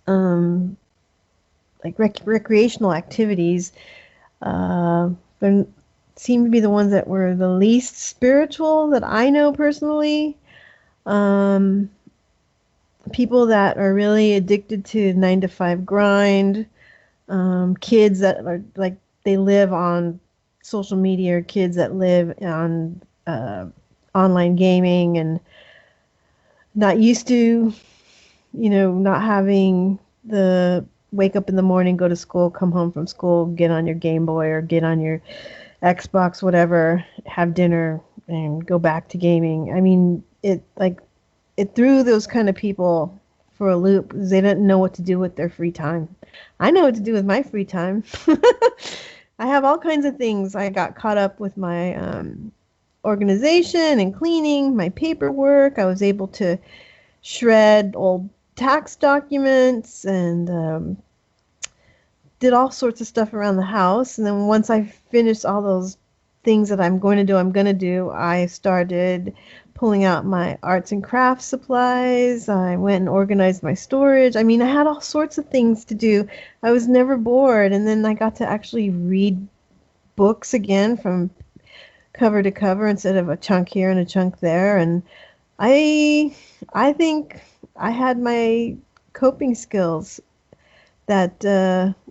um, like recreational activities. They seem to be the ones that were the least spiritual that I know personally. Um, People that are really addicted to 9 to 5 grind, kids that are like they live on social media, or kids that live on online gaming and not used to, not having the wake up in the morning, go to school, come home from school, get on your Game Boy or get on your Xbox, whatever, have dinner and go back to gaming. I mean, it threw those kind of people for a loop because they didn't know what to do with their free time. I know what to do with my free time. I have all kinds of things. I got caught up with my organization and cleaning, my paperwork. I was able to shred old tax documents and did all sorts of stuff around the house. And then once I finished all those things that I'm going to do, I started pulling out my arts and crafts supplies. I went and organized my storage. I mean, I had all sorts of things to do. I was never bored. And then I got to actually read books again from cover to cover instead of a chunk here and a chunk there. And I I think I had my coping skills that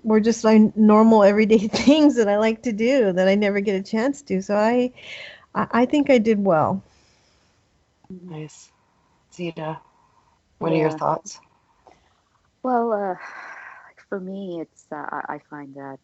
were just like normal everyday things that I like to do that I never get a chance to. So I think I did well. Hmm. Nice. Zita, what are your Yeah. thoughts? Well, for me, I find that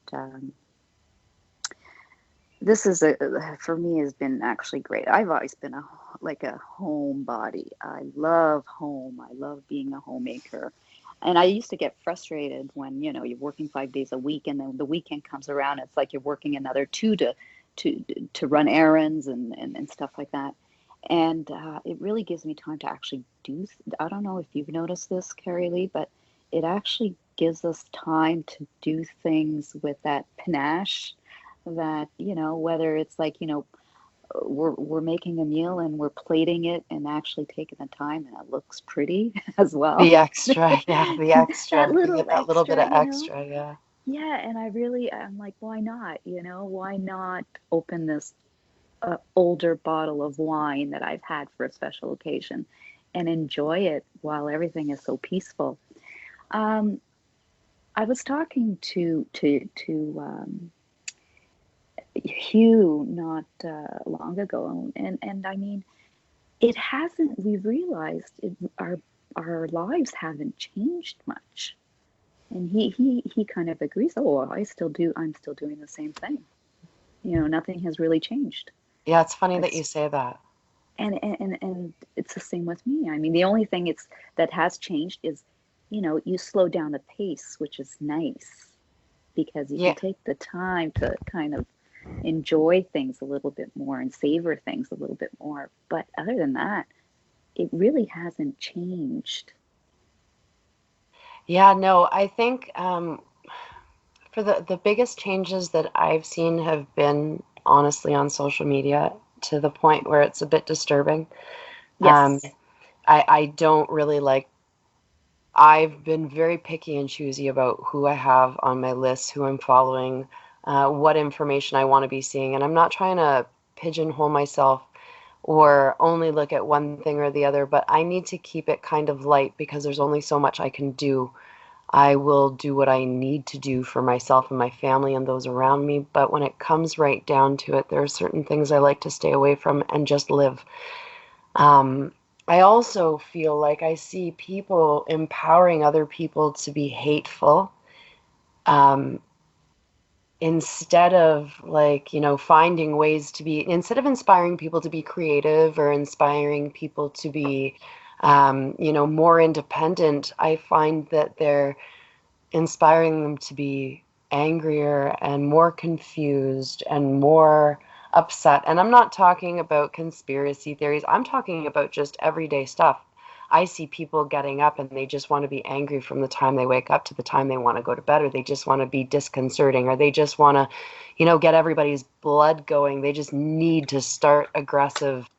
this is a for me has been actually great. I've always been like a homebody. I love home. I love being a homemaker. And I used to get frustrated when, you're working 5 days a week and then the weekend comes around. It's like you're working another two to to run errands and stuff like that. And it really gives me time to actually do. I don't know if you've noticed this, Carrie Lee, but it actually gives us time to do things with that panache that, whether it's like, we're making a meal and we're plating it and actually taking the time and it looks pretty as well. The extra, yeah, the That extra. You little get that little bit extra, of extra, yeah. yeah. And I'm like, why not? Why not open this older bottle of wine that I've had for a special occasion and enjoy it while everything is so peaceful. Um, I was talking to Hugh not long ago, and I mean, it hasn't. We've realized our lives haven't changed much, and he kind of agrees. Oh, I still do. I'm still doing the same thing. Nothing has really changed. Yeah, it's funny that you That's say that. and it's the same with me. I mean, the only thing it's that has changed is, you slow down the pace, which is nice because you can Yeah. take the time to kind of enjoy things a little bit more and savor things a little bit more. But other than that, it really hasn't changed. Yeah, no, I think for the biggest changes that I've seen have been honestly on social media to the point where it's a bit disturbing. Um, Yes. I don't really like, I've been very picky and choosy about who I have on my list, who I'm following, what information I want to be seeing. And I'm not trying to pigeonhole myself or only look at one thing or the other, but I need to keep it kind of light because there's only so much I can do. I will do what I need to do for myself and my family and those around me. But when it comes right down to it, there are certain things I like to stay away from and just live. Um, I also feel like I see people empowering other people to be hateful, um, instead of like, finding ways to be, instead of inspiring people to be creative or inspiring people to be, more independent. I find that they're inspiring them to be angrier and more confused and more upset. And I'm not talking about conspiracy theories, I'm talking about just everyday stuff. I see people getting up and they just want to be angry from the time they wake up to the time they want to go to bed, or they just want to be disconcerting, or they just want to, get everybody's blood going. They just need to start aggressive,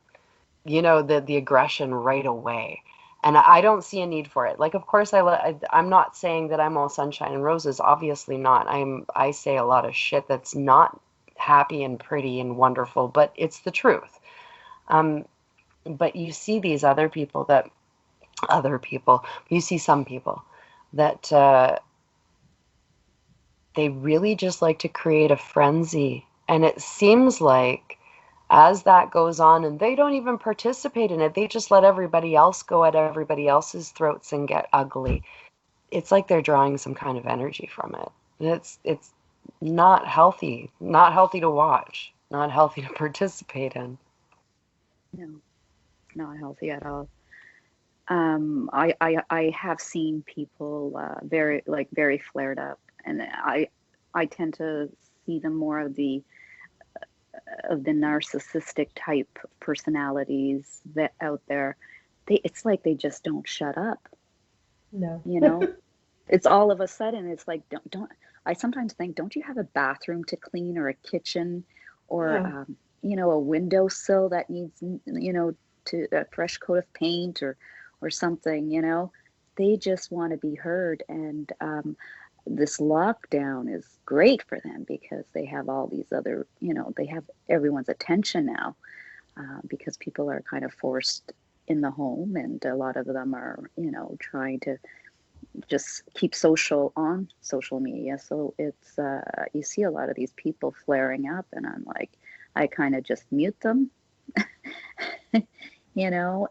the aggression right away. And I don't see a need for it. Like, of course, I'm not saying that I'm all sunshine and roses. Obviously not. I say a lot of shit that's not happy and pretty and wonderful, but it's the truth. Um, but you see these other people, you see some people that they really just like to create a frenzy. And it seems like as that goes on and they don't even participate in it, they just let everybody else go at everybody else's throats and get ugly. It's like they're drawing some kind of energy from it. And it's not healthy to watch, not healthy to participate in. No, it's not healthy at all. I have seen people very flared up, and I tend to see them more of the narcissistic type personalities that out there. It's like they just don't shut up, No. you know? It's all of a sudden it's like don't I sometimes think, don't you have a bathroom to clean, or a kitchen, or Yeah. a windowsill that needs, to a fresh coat of paint, or something, they just want to be heard. And this lockdown is great for them because they have all these other, they have everyone's attention now, because people are kind of forced in the home, and a lot of them are, trying to just keep social on social media. So it's you see a lot of these people flaring up, and I'm like, I kind of just mute them,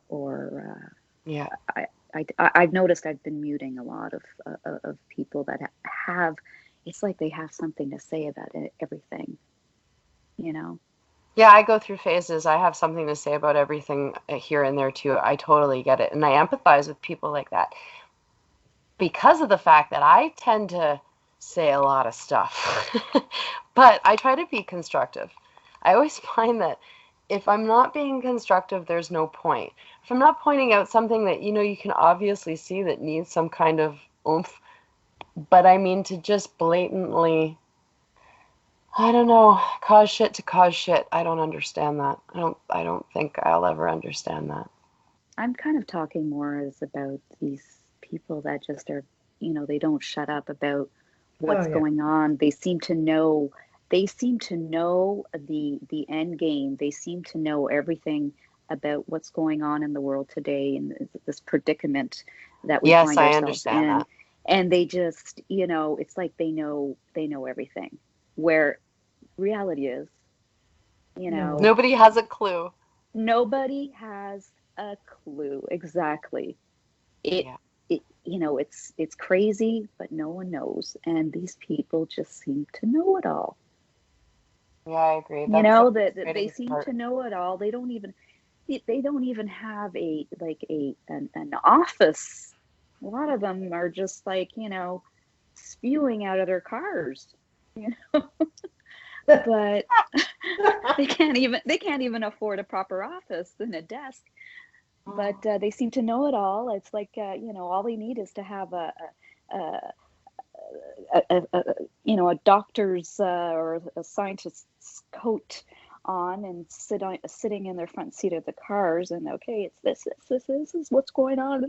or Yeah. I've noticed I've been muting a lot of people that have. It's like they have something to say about everything, you know. Yeah, I go through phases. I have something to say about everything here and there too. I totally get it. And I empathize with people like that because of the fact that I tend to say a lot of stuff. But I try to be constructive. I always find that if I'm not being constructive, there's no point. If I'm not pointing out something that you can obviously see that needs some kind of oomph, but I mean to just blatantly, I don't know, cause shit to cause shit. I don't understand that. I don't think I'll ever understand that. I'm kind of talking more as about these people that just are, they don't shut up about Oh what's yeah. going on. They seem to know the end game. They seem to know everything about what's going on in the world today, and this predicament that we Yes, find I ourselves understand in. that. And they just, it's like they know everything. Where reality is, you No. know, Nobody has a clue. nobody has a clue exactly. it Yeah. it's crazy, but no one knows, and these people just seem to know it all. Yeah, I agree. You That's the know, that they frustrating seem part. to know it all. They don't even have a like a an office. A lot of them are just like, spewing out of their cars. You know, but they can't even afford a proper office and a desk. But they seem to know it all. It's like, all they need is to have a, a doctor's or a scientist's coat on and sitting in their front seat of the cars, and okay, it's this is what's going on.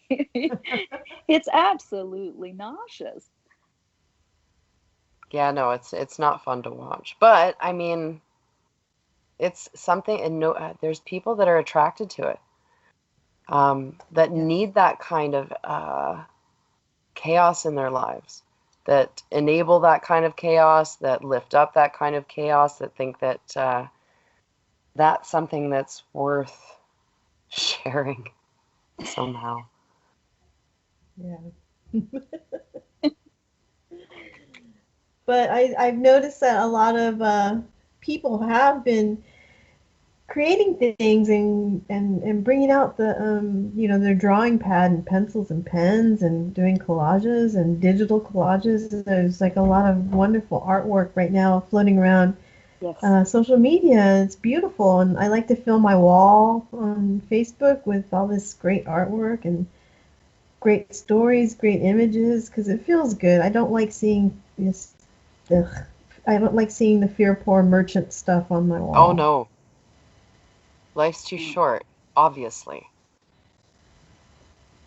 It's absolutely nauseous. Yeah, no, it's not fun to watch. But I mean, it's something, and no, there's people that are attracted to it, that Yeah. need that kind of chaos in their lives, that enable that kind of chaos, that lift up that kind of chaos, that think that that's something that's worth sharing somehow. Yeah. But I've noticed that a lot of people have been creating things and bringing out their drawing pad and pencils and pens and doing collages and digital collages. There's like a lot of wonderful artwork right now floating around Yes. social media. It's beautiful, and I like to fill my wall on Facebook with all this great artwork and great stories, great images, because it feels good. I don't like seeing this. Ugh, I don't like seeing the fear poor merchant stuff on my Oh wall. no, life's too Mm. short, obviously.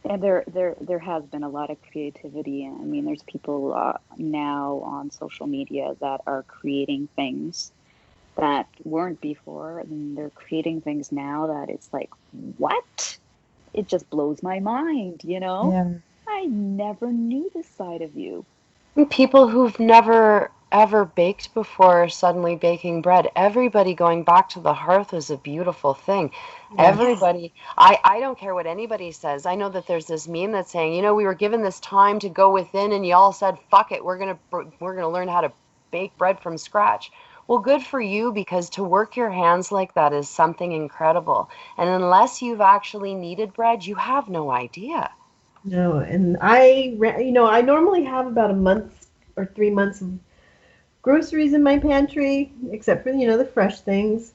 And there has been a lot of creativity. I mean, there's people now on social media that are creating things that weren't before, and they're creating things now that it's like, what? It just blows my mind. Yeah. I never knew this side of you. And people who've never ever baked before are suddenly baking bread. Everybody going back to the hearth is a beautiful thing. Yes. Yes. Everybody, I don't care what anybody says. I know that there's this meme that's saying, we were given this time to go within, and you all said, "Fuck it, we're gonna learn how to bake bread from scratch." Well, good for you, because to work your hands like that is something incredible. And unless you've actually kneaded bread, you have no idea. No, and I normally have about a month or 3 months of groceries in my pantry, except for, the fresh things.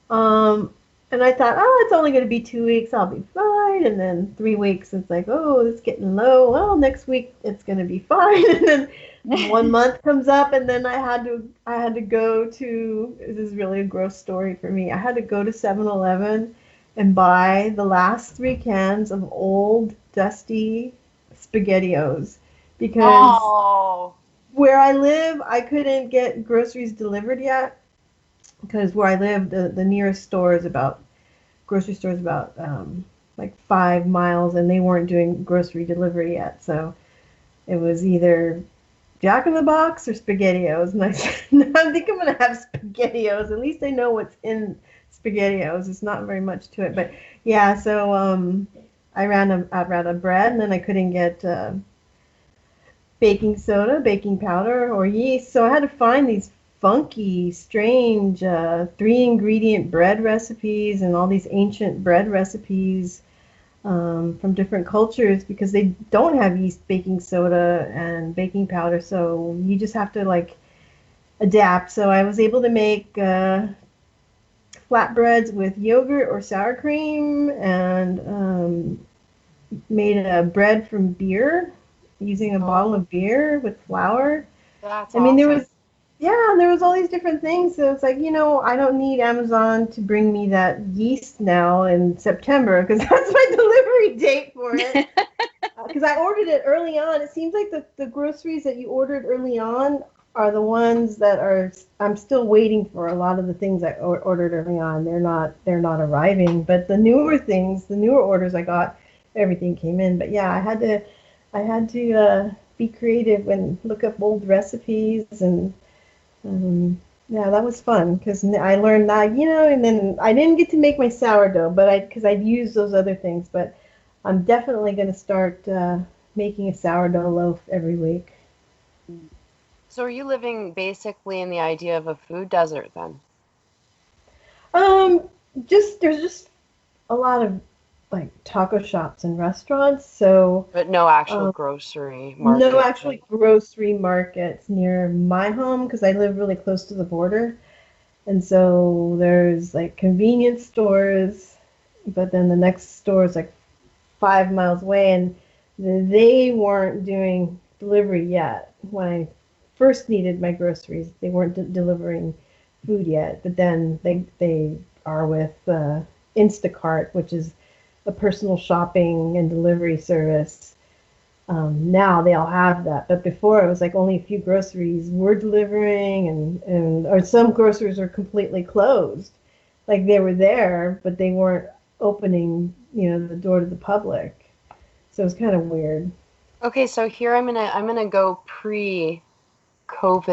Um, and I thought, oh, it's only going to be 2 weeks. I'll be fine. And then 3 weeks, it's like, oh, it's getting low. Well, next week it's going to be fine. And then 1 month comes up, and then I had to go to. This is really a gross story for me. I had to go to 7-Eleven and buy the last 3 cans of old, dusty SpaghettiOs because Oh, where I live, I couldn't get groceries delivered yet because where I live, the nearest grocery store is about like 5 miles, and they weren't doing grocery delivery yet. So it was either Jack in the Box or SpaghettiOs, and I said, no, I think I'm gonna have SpaghettiOs. At least I know what's in SpaghettiOs. It's not very much to it, but yeah. So I ran out of bread, and then I couldn't get baking soda, baking powder, or yeast. So I had to find these funky, strange 3 ingredient bread recipes and all these ancient bread recipes from different cultures because they don't have yeast, baking soda, and baking powder. So you just have to like adapt. So I was able to make flatbreads with yogurt or sour cream and made a bread from beer using a bottle oh, of beer with flour. that's I mean, there awesome. was, yeah, there was all these different things. So it's like, I don't need Amazon to bring me that yeast now in September because that's my delivery date for it. Because I ordered it early on. It seems like the groceries that you ordered early on are the ones that I'm still waiting for. A lot of the things I ordered early on, they're not arriving. But the newer things, the newer orders I got, everything came in. But yeah, I had to be creative and look up old recipes and yeah, that was fun because I learned that, and then I didn't get to make my sourdough, but because I'd used those other things, but I'm definitely going to start making a sourdough loaf every week. So are you living basically in the idea of a food desert then? Um, there's just a lot of like taco shops and restaurants, so But no actual um, grocery no market. actually grocery markets near my home because I live really close to the border. And so there's like convenience stores, but then the next store is like 5 miles away, and they weren't doing delivery yet. When I first needed my groceries, they weren't delivering food yet. But then they are with Instacart, which is a personal shopping and delivery service. Now they all have that, but before it was like only a few groceries were delivering, and or some groceries are completely closed. Like they were there, but they weren't opening, the door to the public. So it was kind of weird. Okay, so here I'm gonna go pre-COVID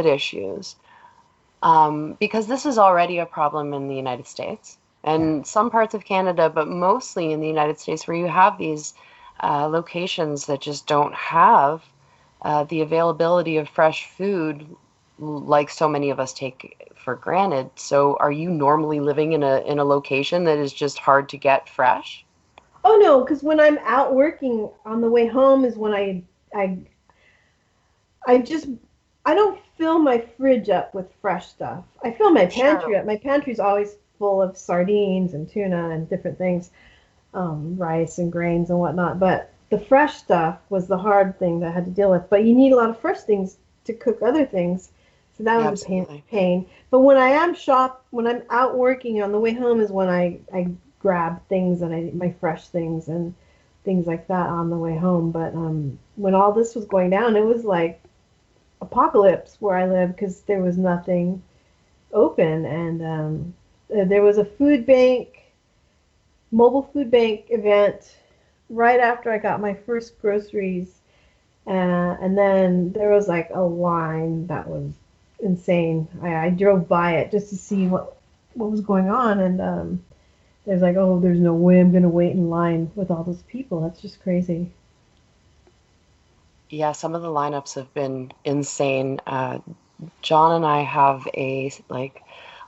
issues. Because this is already a problem in the United States Yeah. and some parts of Canada, but mostly in the United States, where you have these locations that just don't have the availability of fresh food like so many of us take for granted. So, are you normally living in a location that is just hard to get fresh? Oh no, because when I'm out working on the way home is when I I just I don't fill my fridge up with fresh stuff. I fill my pantry Sure. up. My pantry's always full of sardines and tuna and different things, rice and grains and whatnot. But the fresh stuff was the hard thing that I had to deal with. But you need a lot of fresh things to cook other things, so that Yeah, was a absolutely. pain. But when I'm out working on the way home is when I grab things and my fresh things and things like that on the way home. But when all this was going down, it was like apocalypse where I live because there was nothing open, and there was a mobile food bank event right after I got my first groceries, and then there was like a line that was insane. I drove by it just to see what was going on, and there's like, oh, there's no way I'm gonna wait in line with all those people. That's just crazy. Yeah, some of the lineups have been insane. John and I have a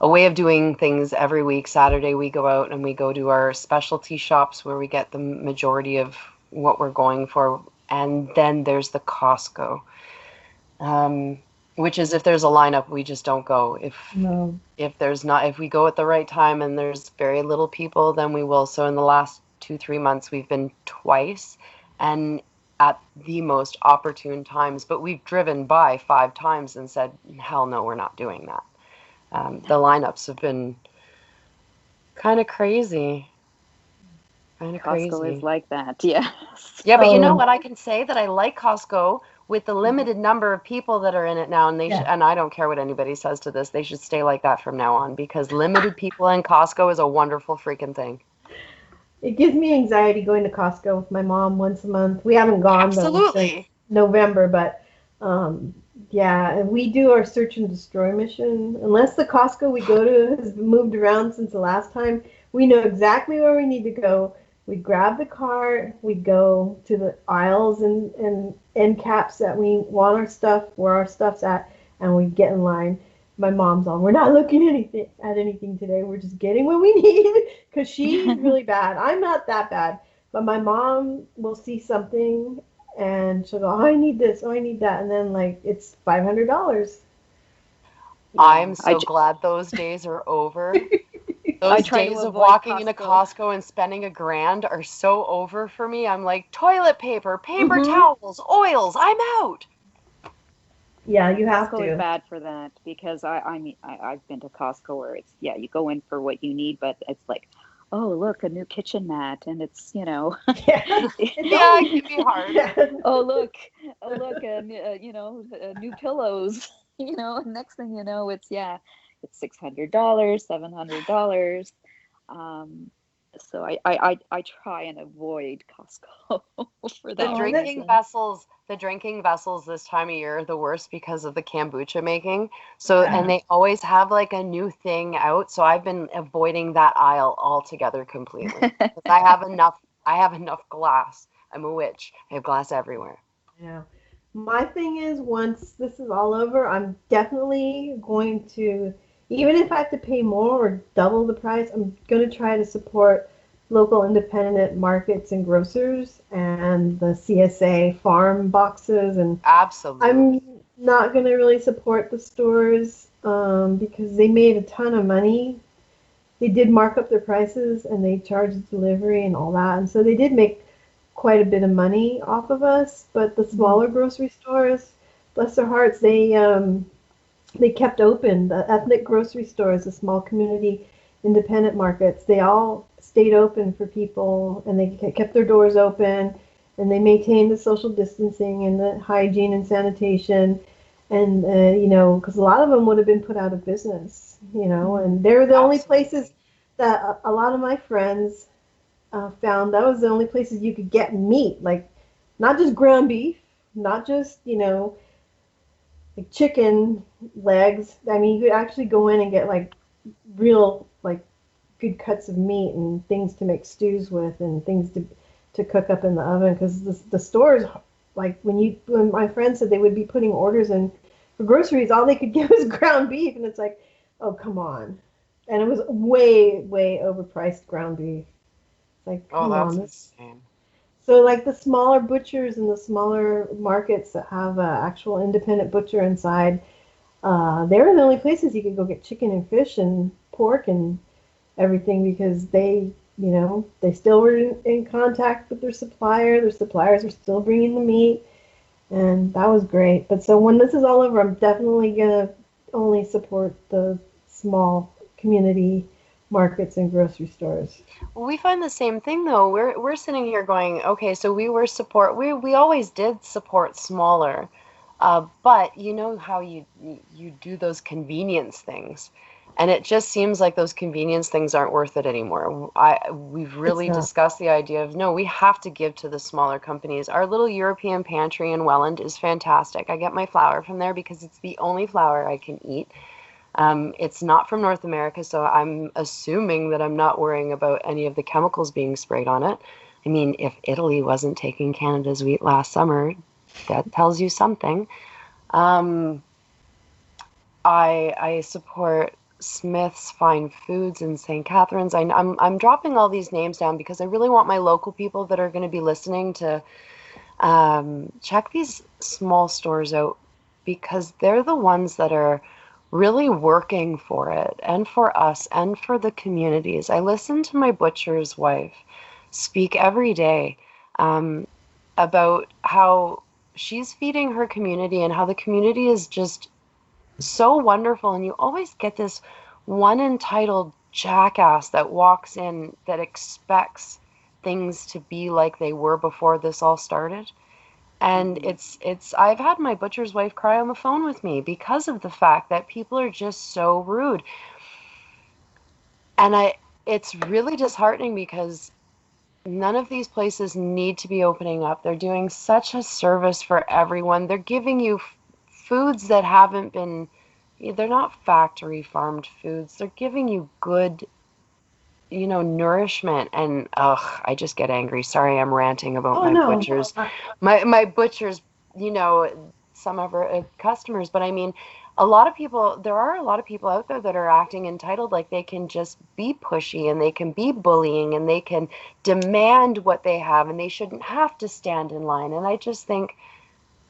way of doing things every week. Saturday we go out and we go to our specialty shops where we get the majority of what we're going for, and then there's the Costco, um, which is if there's a lineup, we just don't go. No. If there's not, if we go at the right time and there's very little people, then we will. So in the last 2, 3 months, we've been twice, and at the most opportune times, but we've driven by 5 times and said, hell no, we're not doing that. The lineups have been kind of crazy, kind of Costco is crazy. like that. Yes. Yeah, but you know Oh, what? I can say that I like Costco with the Mhm. limited number of people that are in it now, and yeah. and I don't care what anybody says to this, they should stay like that from now on because limited people in Costco is a wonderful freaking thing. It gives me anxiety going to Costco with my mom once a month. We haven't gone though since Absolutely. November, but um, yeah, and we do our search and destroy mission. Unless the Costco we go to has moved around since the last time, we know exactly where we need to go. We grab the cart, we go to the aisles and end caps that we want our stuff, where our stuff's at, and we get in line. My mom's all, we're not looking at anything today. We're just getting what we need because she's really bad. I'm not that bad, but my mom will see something and she'll go, "Oh, I need this. Oh, I need that," and then like it's $500. I'm Yeah. so glad those days are over. I Those try to days of avoid walking into Costco. Costco and spending a grand are so over for me. I'm like, toilet paper, paper Mm-hmm. towels, oils, I'm out. Yeah, you have Costco is to. bad for that because I mean I've been to Costco where it's, yeah, you go in for what you need, but it's like, oh look, a new kitchen mat, and it's, Yeah, it's Yeah, it only can be hard. yeah. oh look, new pillows, and next thing you know, it's, yeah, it's $600, $700. Um, so I try and avoid Costco for The that Oh, that drinking reason. vessels, the drinking vessels this time of year are the worst because of the kombucha making. So, and yeah. they always have like a new thing out. So I've been avoiding that aisle altogether completely. 'Cause I have enough glass. I'm a witch. I have glass everywhere. Yeah. My thing is, once this is all over, I'm definitely going to, even if I have to pay more or double the price, I'm going to try to support local independent markets and grocers and the CSA farm boxes. And I'm Absolutely. not going to really support the stores because they made a ton of money. They did mark up their prices and they charged delivery and all that. And so they did make quite a bit of money off of us. But the smaller grocery stores, bless their hearts, they kept open. The ethnic grocery stores, the small community independent markets, they all stayed open for people and they kept their doors open and they maintained the social distancing and the hygiene and sanitation. And, because a lot of them would have been put out of business, and they're the only places Absolutely. that a lot of my friends found that was the only places you could get meat, like not just ground beef, not just, like chicken legs. I mean, you could actually go in and get like real, like good cuts of meat and things to make stews with and things to cook up in the oven because the stores, like when my friends said they would be putting orders in for groceries, all they could get was ground beef, and it's like, oh come on, and it was way overpriced ground beef. It's like, Oh, come that's on. insane. So like the smaller butchers and the smaller markets that have an actual independent butcher inside, they were the only places you could go get chicken and fish and pork and everything because they still were in contact with their supplier. Their suppliers were still bringing the meat, and that was great. But so when this is all over, I'm definitely gonna only support the small community markets and grocery stores. Well, we find the same thing though. We're sitting here going, okay, so we always did support smaller, but you know how you do those convenience things, and it just seems like those convenience things aren't worth it anymore. We've It's really not. discussed the idea of no, we have to give to the smaller companies. Our little European pantry in Welland is fantastic. I get my flour from there because it's the only flour I can eat. It's not from North America, so I'm assuming that I'm not worrying about any of the chemicals being sprayed on it. I mean, if Italy wasn't taking Canada's wheat last summer, that tells you something. Um, I support Smith's Fine Foods in St. Catharines. I'm dropping all these names down because I really want my local people that are going to be listening to check these small stores out because they're the ones that are really working for it and for us and for the communities. I listen to my butcher's wife speak every day um, about how she's feeding her community and how the community is just so wonderful. And you always get this one entitled jackass that walks in that expects things to be like they were before this all started. And Hmm. it's I've had my butcher's wife cry on the phone with me because of the fact that people are just so rude. And it's really disheartening because none of these places need to be opening up. They're doing such a service for everyone. They're giving you foods that haven't been, they're not factory farmed foods. They're giving you good, nourishment. And ugh, I just get angry. Sorry, I'm ranting about Oh my no. butchers. My butchers, some of our customers, but I mean, there are a lot of people out there that are acting entitled, like they can just be pushy and they can be bullying and they can demand what they have and they shouldn't have to stand in line. And I just think,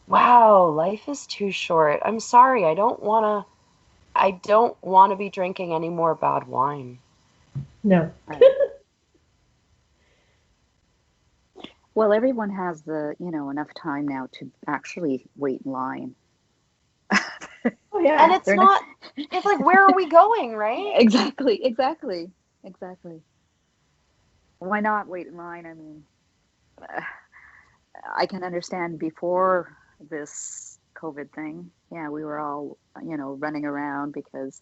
wow, life is too short. I'm sorry. I don't want to be drinking any more bad wine. No. Right. Well, everyone has enough time now to actually wait in line. Oh And yeah. it's They're not not, it's like, where are we going, right? exactly. Why not wait in line? I mean, I can understand before this COVID thing. Yeah, we were all, running around because,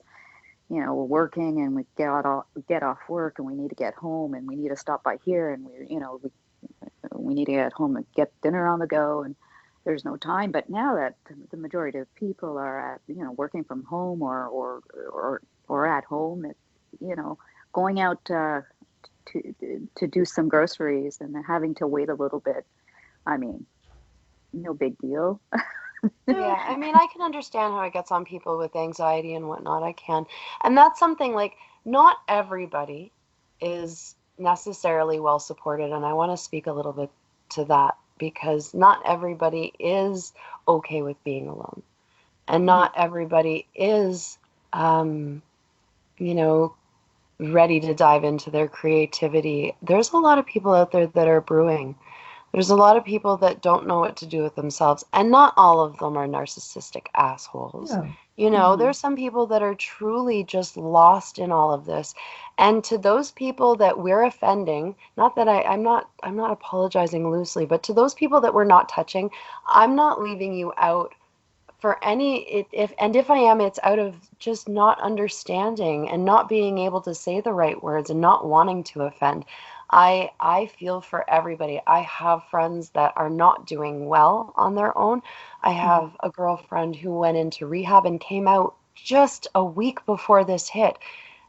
we're working and get off work and we need to get home and we need to stop by here and we need to get home and get dinner on the go and there's no time. But now that the majority of people are working from home or at home, you know, going out to do some groceries and having to wait a little bit. I mean, no big deal. Yeah, I mean, I can understand how it gets on people with anxiety and whatnot. I can. And that's something like not everybody is necessarily well supported. And I want to speak a little bit to that because not everybody is okay with being alone. And Mhm. not everybody is, um, you know, ready to dive into their creativity. There's a lot of people out there that are brewing. There's a lot of people that don't know what to do with themselves, and not all of them are narcissistic assholes. Yeah. Mhm. There's some people that are truly just lost in all of this. And to those people that we're offending, not that I'm not apologizing loosely, but to those people that we're not touching, I'm not leaving you out for any if I am, it's out of just not understanding and not being able to say the right words and not wanting to offend. I feel for everybody. I have friends that are not doing well on their own. I Mhm. have a girlfriend who went into rehab and came out just a week before this hit,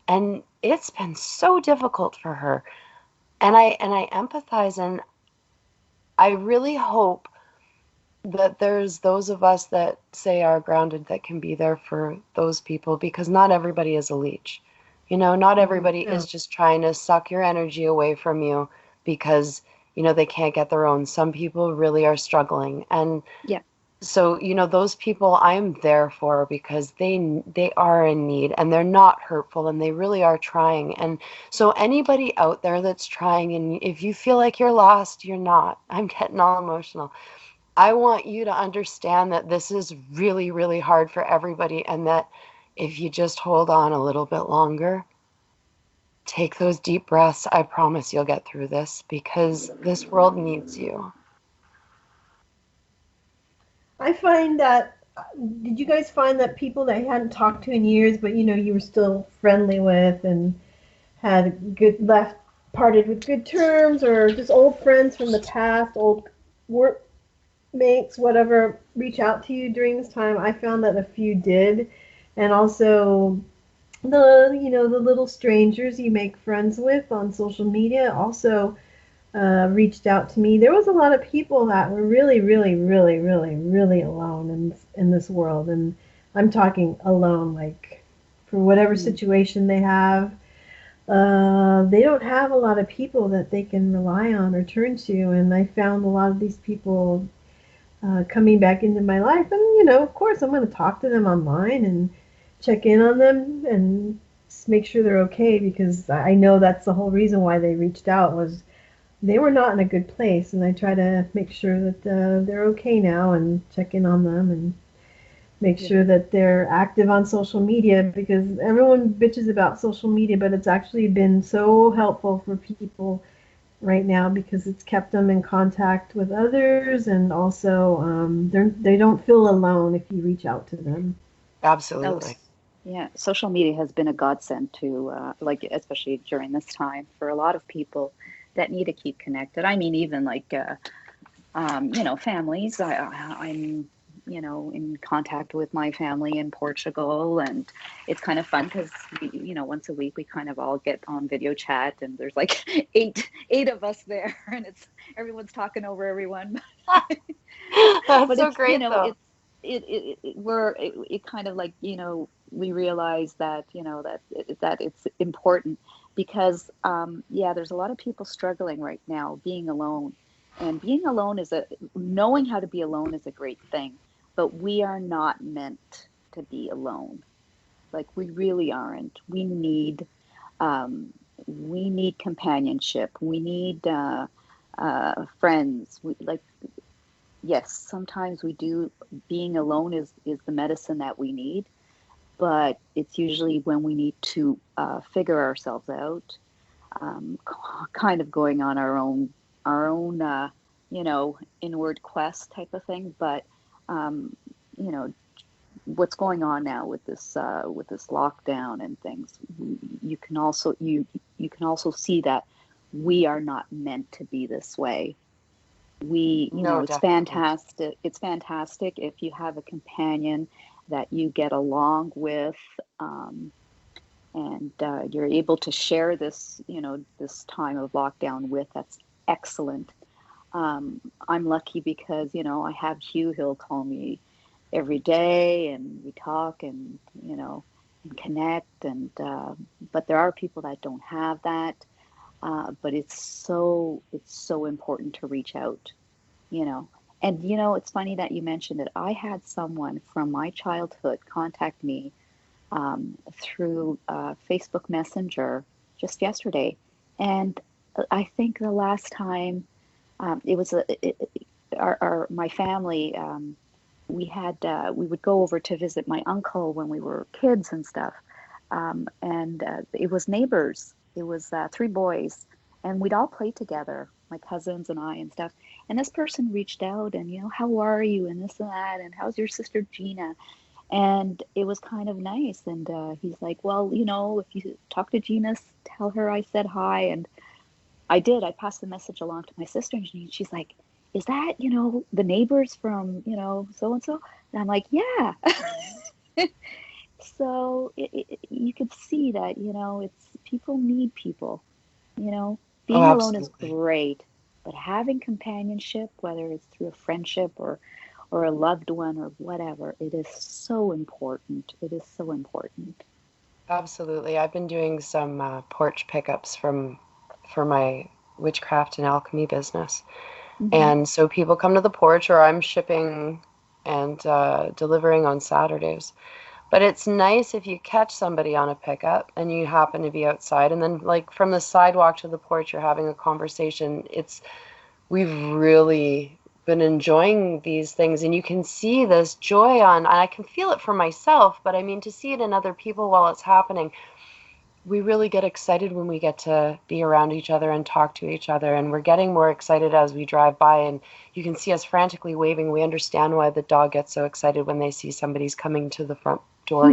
and it's been so difficult for her. And I empathize, and I really hope that there's those of us that say are grounded that can be there for those people, because not everybody is a leech. Not Mhm. everybody Yeah. is just trying to suck your energy away from you because, they can't get their own. Some people really are struggling. And Yeah. so, those people I'm there for because they are in need and they're not hurtful and they really are trying. And so anybody out there that's trying, and if you feel like you're lost, you're not. I'm getting all emotional. I want you to understand that this is really, really hard for everybody, and that if you just hold on a little bit longer, take those deep breaths, I promise you'll get through this because this world needs you. I find that. Did you guys find that people that you hadn't talked to in years, but you were still friendly with and had good left parted with good terms, or just old friends from the past, old workmates, whatever, reach out to you during this time? I found that a few did, and also the little strangers you make friends with on social media also reached out to me. There was a lot of people that were really, really, really, really, really alone in this world, and I'm talking alone, like for whatever Mhm. situation they have. They don't have a lot of people that they can rely on or turn to, and I found a lot of these people coming back into my life. And of course, I'm going to talk to them online and check in on them and make sure they're okay, because I know that's the whole reason why they reached out, was they were not in a good place, and I try to make sure that they're okay now and check in on them and make Yeah. sure that they're active on social media, because everyone bitches about social media, but it's actually been so helpful for people right now because it's kept them in contact with others, and also they don't feel alone if you reach out to them. Oh, Absolutely. yeah. Social media has been a godsend to, like, especially during this time for a lot of people that need to keep connected. I mean, even like, families. I'm, in contact with my family in Portugal, and it's kind of fun because once a week we kind of all get on video chat, and there's like eight of us there, and it's everyone's talking over everyone. That's But so it's great, though. it kind of like we realize that that it's important because yeah, there's a lot of people struggling right now being alone, and being alone is a knowing how to be alone is a great thing, but we are not meant to be alone. Like, we really aren't. Um we need companionship, we need friends. We like, yes, sometimes we do. Being alone is the medicine that we need, but it's usually when we need to figure ourselves out, kind of going on our own inward quest type of thing. But um, you know, what's going on now with this lockdown and things, you can also see that we are not meant to be this way. No, It's definitely. fantastic. It's fantastic if you have a companion that you get along with, um, and you're able to share this time of lockdown with. That's excellent. I'm lucky because, I have Hugh. He'll call me every day and we talk and connect. But there are people that don't have that. But it's so important to reach out, you know. And, it's funny that you mentioned it. I had someone from my childhood contact me through Facebook Messenger just yesterday. And I think the last time it was my family. We would go over to visit my uncle when we were kids and stuff, and it was neighbors. It was three boys, and we'd all play together, my cousins and I and stuff. And this person reached out and, how are you and this and that, and how's your sister Gina? And it was kind of nice. And he's like, well, if you talk to Gina, tell her I said hi. And I did. I passed the message along to my sister, and she's like, "Is that the neighbors from so and so?" And I'm like, "Yeah." So you could see that it's people need people. You know, Oh, being alone is absolutely. great, but having companionship, whether it's through a friendship or a loved one or whatever, it is so important. It is so important. Absolutely. I've been doing some porch pickups for my witchcraft and alchemy business. Hmm. And so people come to the porch, or I'm shipping and delivering on Saturdays. But it's nice if you catch somebody on a pickup and you happen to be outside, and then like from the sidewalk to the porch, you're having a conversation. We've really been enjoying these things, and you can see this joy and I can feel it for myself, but I mean to see it in other people while it's happening, we really get excited when we get to be around each other and talk to each other, and we're getting more excited as we drive by, and you can see us frantically waving. We understand why the dog gets so excited when they see somebody's coming to the front door,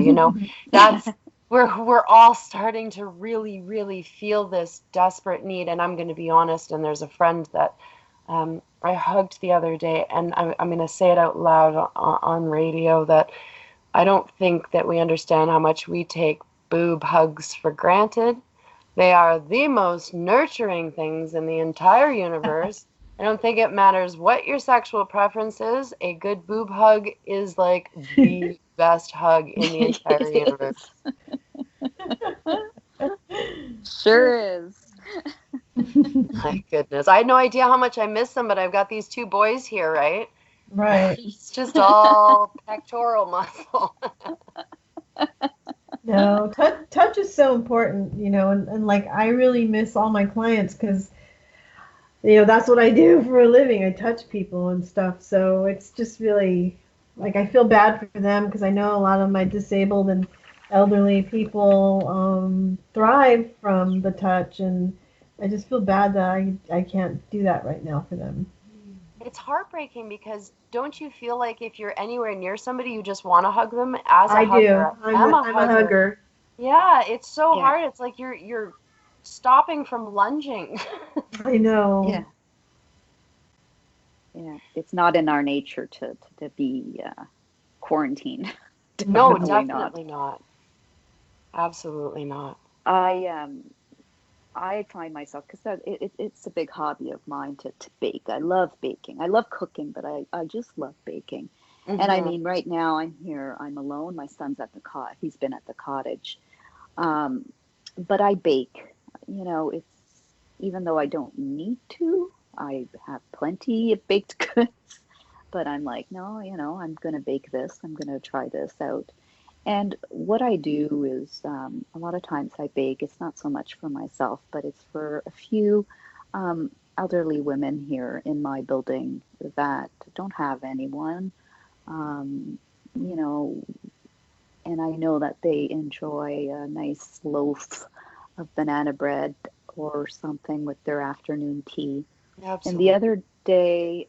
that's we're all starting to really really feel this desperate need. And I'm going to be honest, and there's a friend that I hugged the other day, and I'm going to say it out loud on radio, that I don't think that we understand how much we take boob hugs for granted. They are the most nurturing things in the entire universe. I don't think it matters what your sexual preference is. A good boob hug is like the best hug in the entire It universe. is. Sure is. My goodness. I had no idea how much I miss them, but I've got these two boys here, right? Right. It's just all pectoral muscle. No, touch is so important, and like I really miss all my clients because, that's what I do for a living. I touch people and stuff. So it's just really like I feel bad for them because I know a lot of my disabled and elderly people thrive from the touch, and I just feel bad that I can't do that right now for them. It's heartbreaking because don't you feel like if you're anywhere near somebody, you just want to hug them? As a I hugger, do. I am a I'm a hugger. hugger. Yeah, it's so Yeah. hard. It's like you're stopping from lunging. I know. Yeah. Yeah. It's not in our nature to be quarantined. No, Definitely not. definitely not. Absolutely not. I I find myself because it's a big hobby of mine to bake. I love baking. I love cooking, but I just love baking. And I Hmm. mean, right now I'm here. I'm alone. My son's at the He's been at the cottage. Um, but I bake. It's even though I don't need to, I have plenty of baked goods. But I'm like, no, I'm gonna bake this. I'm gonna try this out. And what I do is a lot of times I bake. It's not so much for myself, but it's for a few elderly women here in my building that don't have anyone. Um, you know, and I know that they enjoy a nice loaf of banana bread or something with their afternoon tea. And the Absolutely. other day,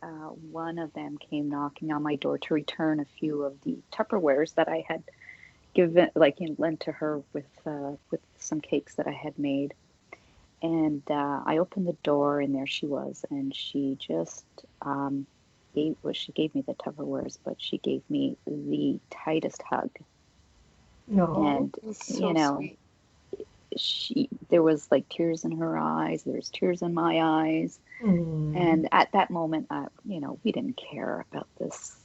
one of them came knocking on my door to return a few of the Tupperwares that I had given, like, lent to her with some cakes that I had made. And I opened the door, and there she was, and she just she gave me the Tupperwares, but she gave me the tightest hug. No. And It's you so know, sweet. there was like tears in her eyes. There's tears in my eyes. Mm. And at that moment, we didn't care about this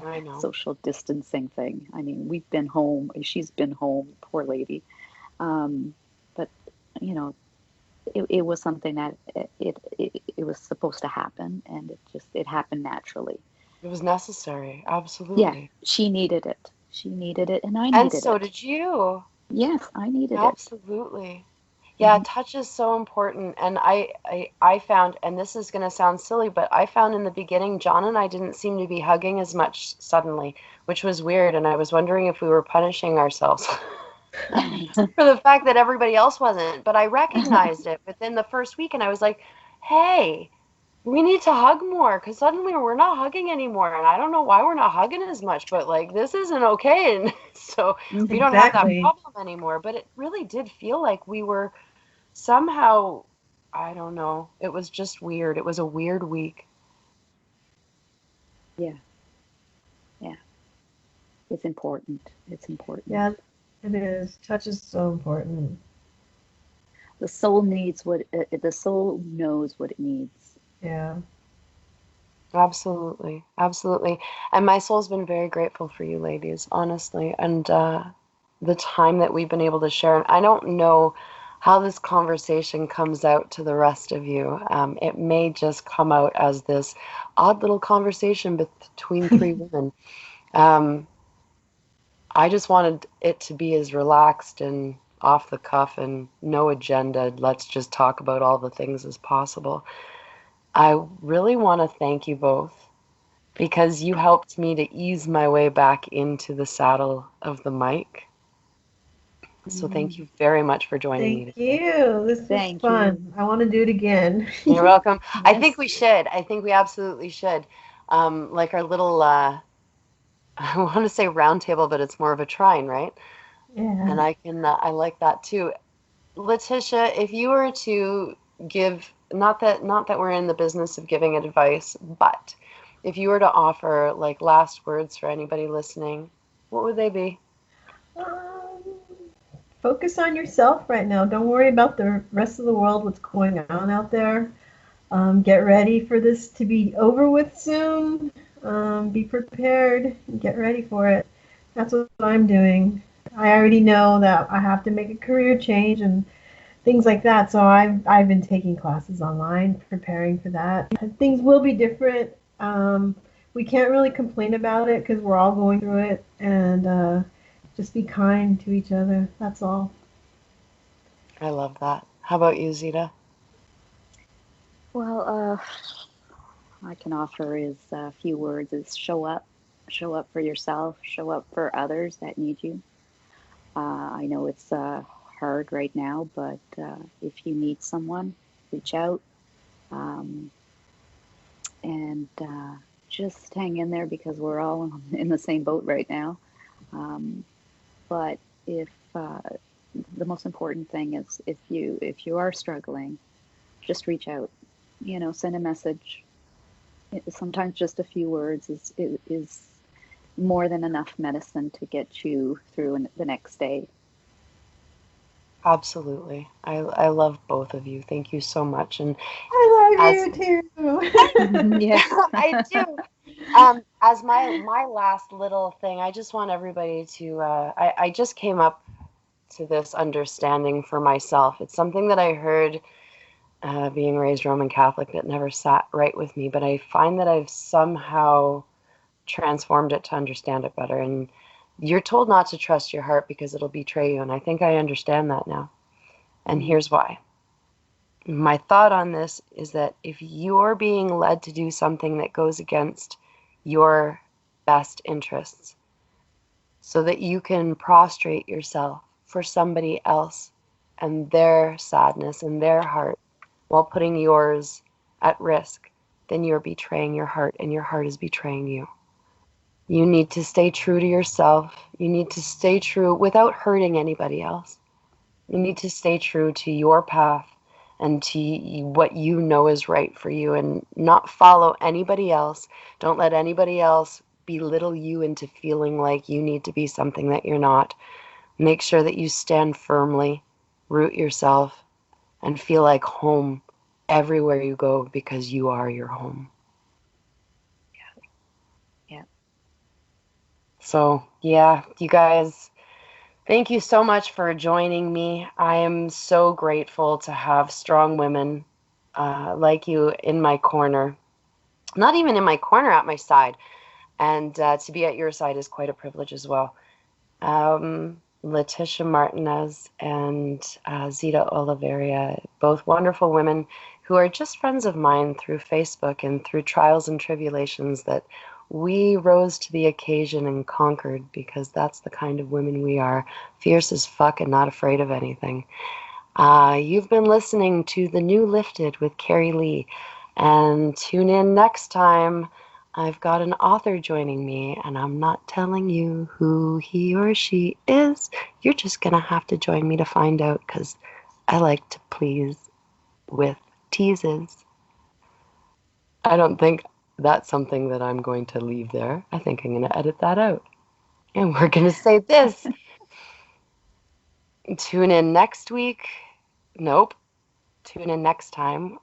I know. social distancing thing. I mean, we've been home. She's been home, poor lady. But you know, it was something that it was supposed to happen, and it happened naturally. It was necessary. Yeah, Absolutely. she needed it. She needed it, and I And needed so it. did you. Yes, I needed it. Absolutely. Yeah, Hmm. touch is so important. And I found, and this is going to sound silly, but I found in the beginning, John and I didn't seem to be hugging as much suddenly, which was weird. And I was wondering if we were punishing ourselves for the fact that everybody else wasn't. But I recognized it within the first week, and I was like, hey, we need to hug more because suddenly we're not hugging anymore. And I don't know why we're not hugging as much, but like this isn't okay. And so we don't have that Exactly. problem anymore. But it really did feel like we were somehow, I don't know, it was just weird. It was a weird week. Yeah, yeah, it's important. It's important. Yeah, it is. Touch is so important. The soul knows what it needs. Yeah. Absolutely. Absolutely. And my soul's been very grateful for you ladies, honestly. And the time that we've been able to share. And I don't know how this conversation comes out to the rest of you. It may just come out as this odd little conversation between three women. Um, I just wanted it to be as relaxed and off the cuff and no agenda. Let's just talk about all the things as possible. I really want to thank you both because you helped me to ease my way back into the saddle of the mic. So thank Mm, you very much for joining me Thank today. you. This was thank you. fun. I want to do it again. You're welcome. I think Yes. we should. I think we absolutely should. Like our little, I want to say round table, but it's more of a trine, right? Yeah. And I like that too. Letitia, if you were to give, not that we're in the business of giving advice, but if you were to offer like last words for anybody listening, what would they be? Um, Focus on yourself right now. Don't worry about the rest of the world, what's going on out there. Get ready for this to be over with soon. Be prepared and get ready for it. That's what I'm doing. I already know that I have to make a career change and things like that. So I've been taking classes online, preparing for that. Things will be different. We can't really complain about it because we're all going through it, and just be kind to each other. That's all. I love that. How about you, Zita? Well, I can offer is a few words is show up for yourself, show up for others that need you. I know it's hard right now, but if you need someone, reach out, um, and just hang in there because we're all in the same boat right now. Um, but if the most important thing is if you are struggling, just reach out. Send a message. Sometimes just a few words is more than enough medicine to get you through the next day. Absolutely. I love both of you. Thank you so much. And I love as you too. Yes. I do. As my last little thing, I just want everybody to. I just came up to this understanding for myself. It's something that I heard being raised Roman Catholic that never sat right with me, but I find that I've somehow transformed it to understand it better. And you're told not to trust your heart because it'll betray you, and I think I understand that now. And Mm, here's why. My thought on this is that if you're being led to do something that goes against your best interests, so that you can prostrate yourself for somebody else and their sadness and their heart while putting yours at risk, then you're betraying your heart and your heart is betraying you. You need to stay true to yourself. You need to stay true without hurting anybody else. You need to stay true to your path and to what you know is right for you and not follow anybody else. Don't let anybody else belittle you into feeling like you need to be something that you're not. Make sure that you stand firmly, root yourself, and feel like home everywhere you go, because you are your home. Yeah. So, yeah, you guys, thank you so much for joining me. I am so grateful to have strong women like you in my corner. Not even in my corner, at my side. And to be at your side is quite a privilege as well. Leticia Martinez and Zita Oliveira, both wonderful women who are just friends of mine through Facebook and through trials and tribulations that we rose to the occasion and conquered, because that's the kind of women we are, fierce as fuck and not afraid of anything. You've been listening to The New Lifted with Carrie Lee, and tune in next time. I've got an author joining me, and I'm not telling you who he or she is. You're just going to have to join me to find out, because I like to please with teases. I don't think that's something that I'm going to leave there. I think I'm going to edit that out. And we're going to say this. Tune in next week. Nope. Tune in next time,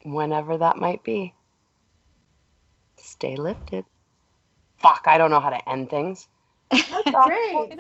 whenever that might be. Stay lifted. Fuck, I don't know how to end things. That's great.